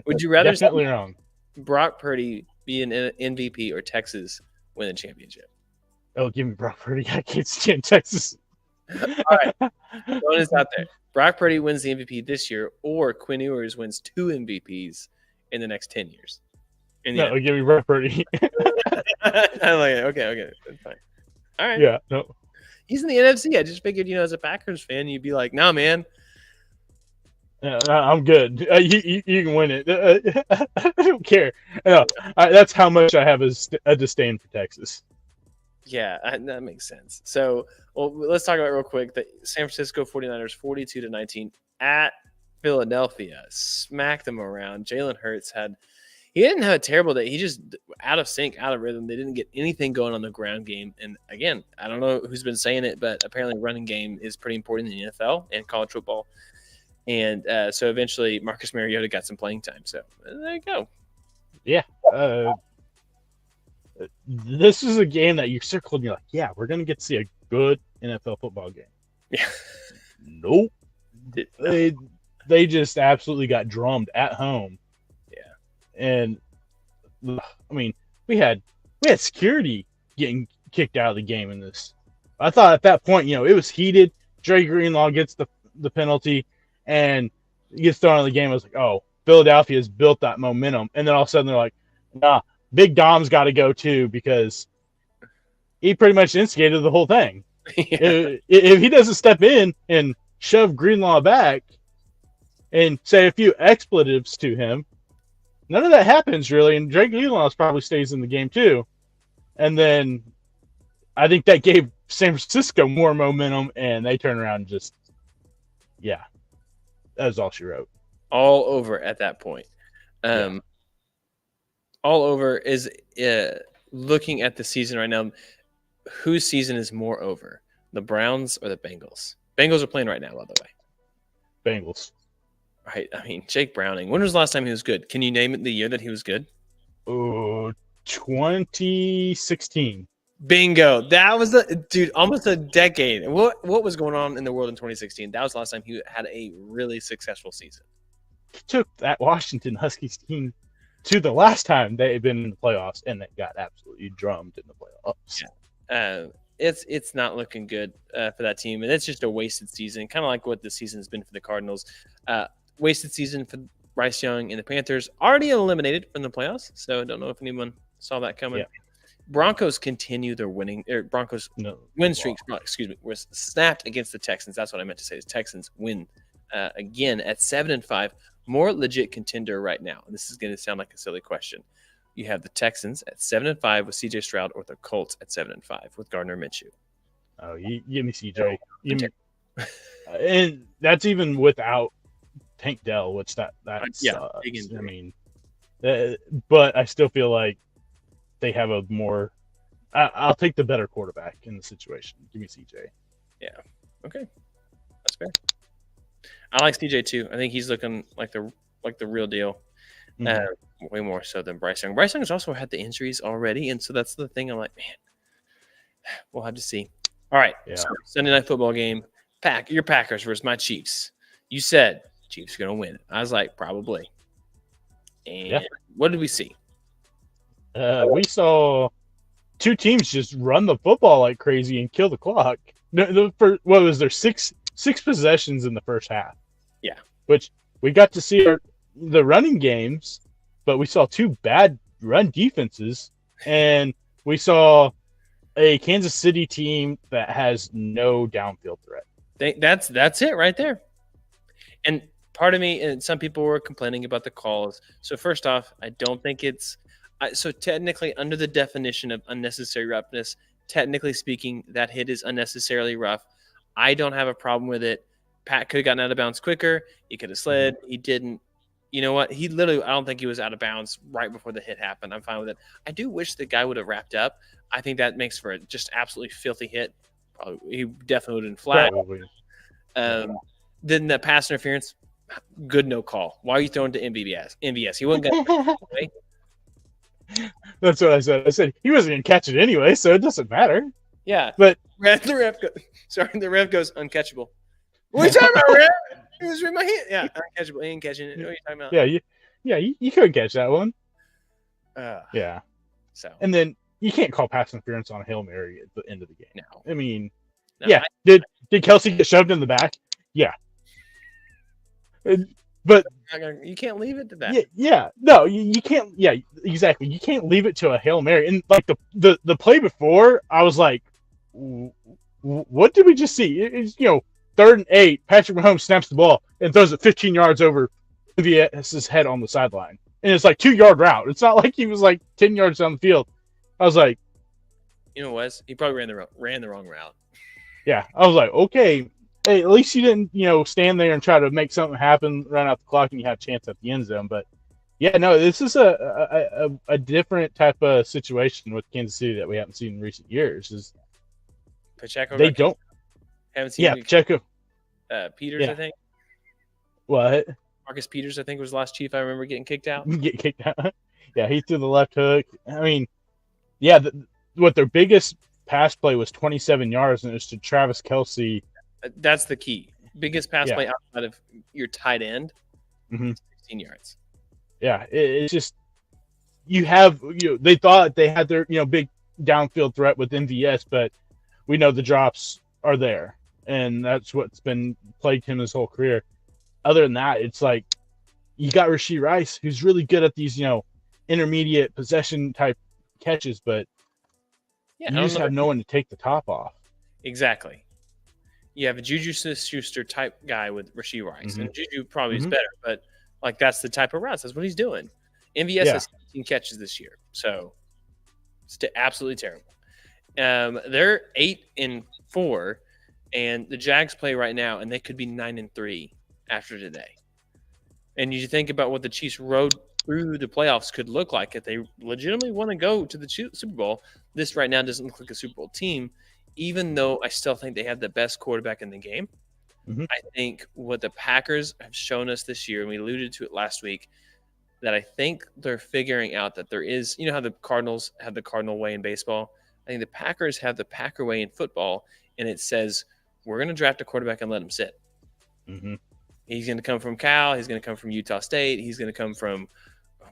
Would you rather definitely wrong? Brock Purdy be an MVP or Texas win a championship? Oh, give me Brock Purdy. I can't stand Texas. All right. Throwing this out there. Brock Purdy wins the MVP this year, or Quinn Ewers wins 2 MVPs in the next 10 years. No, give me Brock Purdy. I like it. Okay. That's fine. All right. Yeah, no. He's in the NFC. I just figured, as a Packers fan, you'd be like, "No, man. Yeah, I'm good. You can win it. I don't care." No, that's how much I have a disdain for Texas. Yeah, that makes sense. So, let's talk about it real quick. The San Francisco 49ers, 42-19 at Philadelphia, smacked them around. Jalen Hurts he didn't have a terrible day. He just out of sync, out of rhythm. They didn't get anything going on the ground game. And again, I don't know who's been saying it, but apparently running game is pretty important in the NFL and college football. And so eventually Marcus Mariota got some playing time. So there you go. Yeah. This is a game that you circled and you're like, yeah, we're going to get to see a good NFL football game. Yeah. Nope. They just absolutely got drummed at home. Yeah. And, I mean, we had security getting kicked out of the game in this. I thought at that point, it was heated. Dre Greenlaw gets the penalty and gets thrown out of the game. I was like, oh, Philadelphia's built that momentum. And then all of a sudden they're like, nah, Big Dom's got to go too because he pretty much instigated the whole thing. Yeah. If he doesn't step in and shove Greenlaw back and say a few expletives to him, none of that happens really. And Drake Greenlaw probably stays in the game too. And then I think that gave San Francisco more momentum and they turn around and just, that was all she wrote. All over at that point. All over is looking at the season right now. Whose season is more over, the Browns or the Bengals? Bengals are playing right now, by the way. Bengals. Right. I mean, Jake Browning. When was the last time he was good? Can you name it the year that he was good? Oh, 2016. Bingo. That was almost a decade. What was going on in the world in 2016? That was the last time he had a really successful season. He took that Washington Huskies team to the last time they had been in the playoffs, and they got absolutely drummed in the playoffs. Yeah. It's not looking good for that team, and it's just a wasted season, kind of like what the season has been for the Cardinals. Wasted season for Bryce Young and the Panthers, already eliminated from the playoffs, so I don't know if anyone saw that coming. Yeah. Broncos continue their winning. Broncos win streak. Was snapped against the Texans. That's what I meant to say. The Texans win again at 7-5. More legit contender right now. And this is going to sound like a silly question. You have the Texans at 7-5 with CJ Stroud, or the Colts at 7-5 with Gardner Minshew. Oh, you give me CJ. And that's even without Tank Dell, which that sucks. I mean, but I still feel like they have a more. I'll take the better quarterback in the situation. Give me CJ. Yeah. Okay. That's fair. I like CJ too. I think he's looking like the real deal. uh, way more so than Bryce Young. Bryce Young has also had the injuries already, and so that's the thing. I'm like, man, we'll have to see. All right, Yeah. so Sunday night football game. Your Packers versus my Chiefs. You said Chiefs are going to win. I was like, probably. And what did we see? We saw two teams just run the football like crazy and kill the clock. What was there, six possessions in the first half? Yeah. Which we got to see the running games, but we saw two bad run defenses, and we saw a Kansas City team that has no downfield threat. That's it right there. And part of me, and some people were complaining about the calls. So first off, I don't think it's so technically under the definition of unnecessary roughness. Technically speaking, that hit is unnecessarily rough. I don't have a problem with it. Pat could have gotten out of bounds quicker. He could have slid. He didn't. You know what? He literally, I don't think he was out of bounds right before the hit happened. I'm fine with it. I do wish the guy would have wrapped up. I think that makes for a just absolutely filthy hit. Probably, he definitely would have been flat. Then the pass interference, good no call. Why are you throwing to MVS? He wasn't going to anyway. That's what I said. I said he wasn't going to catch it anyway, so it doesn't matter. Yeah. But the ref goes uncatchable. What are you talking about, ref? It was in my hand. Yeah, uncatchable. He ain't catching it. What are you talking about? Yeah, you couldn't catch that one. Yeah. So. And then you can't call pass interference on a Hail Mary at the end of the game. No. I mean, did Kelsey get shoved in the back? Yeah. But you can't leave it to that. Yeah. No, you can't. Yeah, exactly. You can't leave it to a Hail Mary. And like the play before, I was like, what did we just see? It's 3rd and 8. Patrick Mahomes snaps the ball and throws it 15 yards over MVS's head on the sideline. And it's like 2-yard route. It's not like he was like 10 yards down the field. I was like, he probably ran the wrong route. Yeah, I was like, okay, hey, at least you didn't stand there and try to make something happen, run out the clock, and you have a chance at the end zone. But yeah, no, this is a different type of situation with Kansas City that we haven't seen in recent years. Is Pacheco? They don't. Haven't seen. Yeah, Pacheco. Peters, I think. What? Marcus Peters, I think, was the last Chief I remember getting kicked out. Get kicked out. Yeah, he threw the left hook. I mean, yeah, what their biggest pass play was 27 yards, and it was to Travis Kelce. That's the key. Biggest pass play outside of your tight end, 16 yards. Yeah, it's just they thought they had their big downfield threat with MVS, but we know the drops are there, and that's what's been plagued him his whole career. Other than that, it's like you got Rashee Rice, who's really good at these intermediate possession type catches, but you just have no one to take the top off. Exactly. You have a Juju Smith-Schuster type guy with Rashee Rice, and Juju probably is better, but like that's the type of routes. That's what he's doing. MVS has 17 catches this year, so it's absolutely terrible. They're 8-4, and the Jags play right now, and they could be 9-3 after today. And you think about what the Chiefs' road through the playoffs could look like if they legitimately want to go to the Super Bowl. This right now doesn't look like a Super Bowl team, even though I still think they have the best quarterback in the game. I think what the Packers have shown us this year, and we alluded to it last week, that I think they're figuring out that there is, how the Cardinals have the Cardinal way in baseball. I think the Packers have the Packer way in football, and it says we're going to draft a quarterback and let him sit. He's going to come from Cal. He's going to come from Utah State. He's going to come from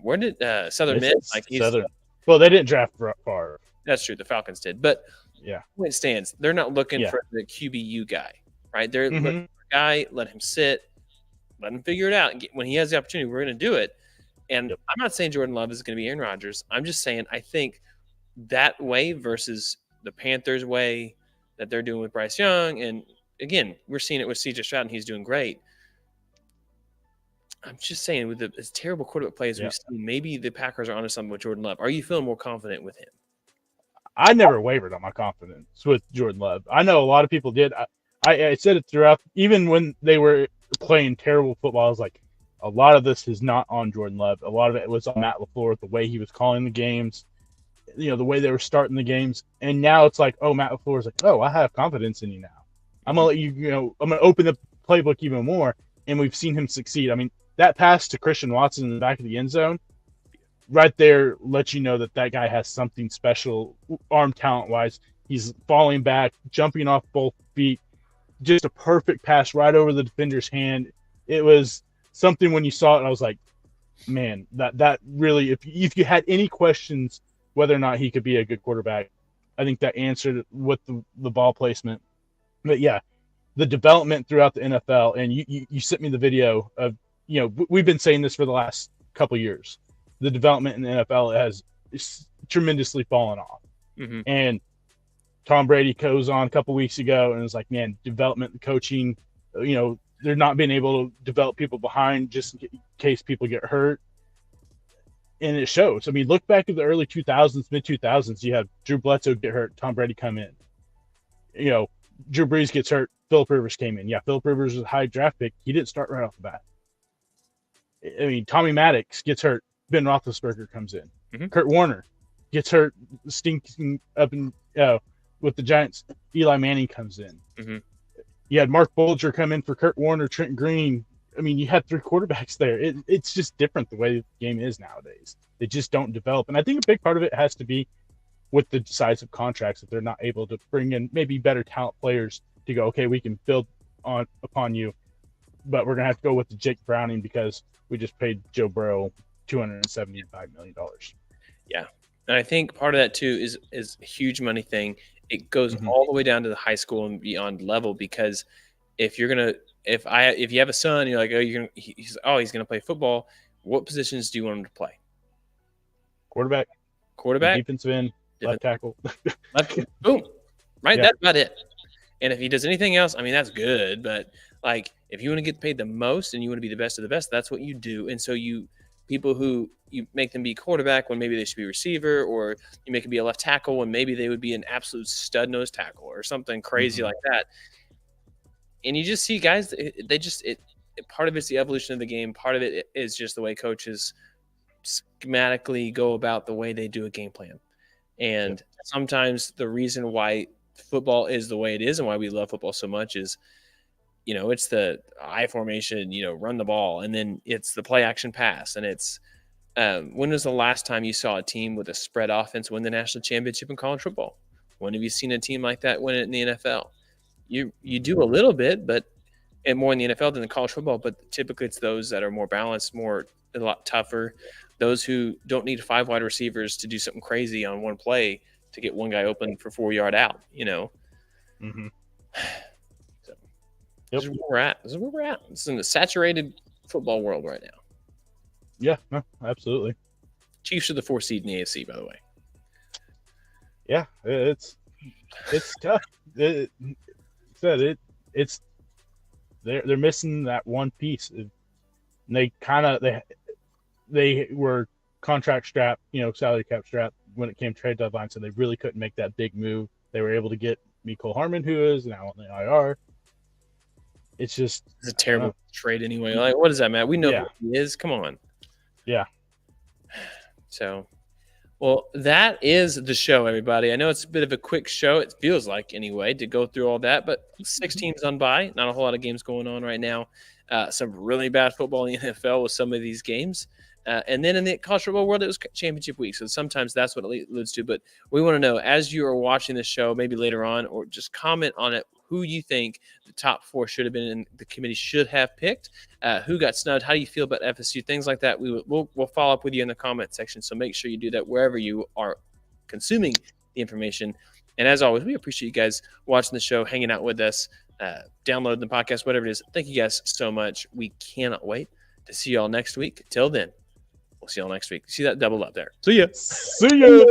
where did Southern Miss? Southern. Well, they didn't draft Favre. That's true. The Falcons did, but point stands. They're not looking for the QBU guy, right? They're looking for a guy. Let him sit. Let him figure it out. And when he has the opportunity, we're going to do it. And I'm not saying Jordan Love is going to be Aaron Rodgers. I'm just saying I think that way versus the Panthers way that they're doing with Bryce Young, and again, we're seeing it with C.J. Stroud, and he's doing great. I'm just saying, with as terrible quarterback plays we've seen, maybe the Packers are onto something with Jordan Love. Are you feeling more confident with him? I never wavered on my confidence with Jordan Love. I know a lot of people did. I said it throughout, even when they were playing terrible football. I was like, a lot of this is not on Jordan Love. A lot of it was on Matt LaFleur, the way he was calling the games, the way they were starting the games. And now it's like, oh, Matt LaFleur is like, oh, I have confidence in you now. I'm going to let you, I'm going to open the playbook even more. And we've seen him succeed. I mean, that pass to Christian Watson in the back of the end zone, right there lets you know that that guy has something special, arm talent wise. He's falling back, jumping off both feet, just a perfect pass right over the defender's hand. It was something when you saw it, I was like, man, that really, if you had any questions whether or not he could be a good quarterback, I think that answered with the ball placement. But yeah, the development throughout the NFL, and you sent me the video of, we've been saying this for the last couple of years. The development in the NFL has tremendously fallen off. Mm-hmm. And Tom Brady goes on a couple weeks ago and was like, man, development, coaching, they're not being able to develop people behind just in case people get hurt. And it shows. I mean, look back at the early 2000s, mid 2000s. You have Drew Bledsoe get hurt, Tom Brady come in. Drew Brees gets hurt, Philip Rivers came in. Yeah, Philip Rivers was a high draft pick. He didn't start right off the bat. I mean, Tommy Maddox gets hurt, Ben Roethlisberger comes in. Mm-hmm. Kurt Warner gets hurt, stinking up in with the Giants. Eli Manning comes in. Mm-hmm. You had Mark Bulger come in for Kurt Warner, Trent Green. I mean, you had 3 quarterbacks there. It's just different the way the game is nowadays. They just don't develop. And I think a big part of it has to be with the size of contracts, that they're not able to bring in maybe better talent players to go, okay, we can build upon you, but we're going to have to go with the Jake Browning because we just paid Joe Burrow $275 million. Yeah. And I think part of that too is a huge money thing. It goes all the way down to the high school and beyond level, because if you're going to, if you have a son, you're like, oh, he's going to play football. What positions do you want him to play? Quarterback, defensive end, left tackle. Boom. Right. Yeah. That's about it. And if he does anything else, I mean, that's good. But like, if you want to get paid the most and you want to be the best of the best, that's what you do. And so people who you make them be quarterback when maybe they should be receiver, or you make them be a left tackle when maybe they would be an absolute stud nose tackle or something crazy like that. And you just see guys, part of it's the evolution of the game. Part of it is just the way coaches schematically go about the way they do a game plan. And sometimes the reason why football is the way it is and why we love football so much is, it's the I formation, run the ball, and then it's the play action pass. And it's when was the last time you saw a team with a spread offense win the national championship in college football? When have you seen a team like that win it in the NFL? You do a little bit, but and more in the NFL than in college football. But typically it's those that are more balanced, a lot tougher. Those who don't need 5 wide receivers to do something crazy on one play to get one guy open for 4-yard out, Mm-hmm. So this is where we're at. It's in the saturated football world right now. Yeah, no, absolutely. Chiefs are the 4th seed in the AFC, by the way. Yeah, it's tough. They're missing that one piece. They were contract strapped, salary cap strapped when it came trade deadline, so they really couldn't make that big move. They were able to get Mecole Hardman, who is now on the IR. It's a terrible trade anyway. Like, what is that, Matt? We know who he is. Come on. Yeah. So, well, that is the show, everybody. I know it's a bit of a quick show. It feels like, anyway, to go through all that. But 6 teams on bye. Not a whole lot of games going on right now. Some really bad football in the NFL with some of these games. And then in the college football world, it was championship week. So sometimes that's what it alludes to. But we want to know, as you are watching this show, maybe later on, or just comment on it, who you think the top 4 should have been and the committee should have picked, who got snubbed, how do you feel about FSU, things like that. We'll follow up with you in the comment section. So make sure you do that wherever you are consuming the information. And as always, we appreciate you guys watching the show, hanging out with us, downloading the podcast, whatever it is. Thank you guys so much. We cannot wait to see y'all next week. Till then, we'll see y'all next week. See that double up there. See ya. See ya.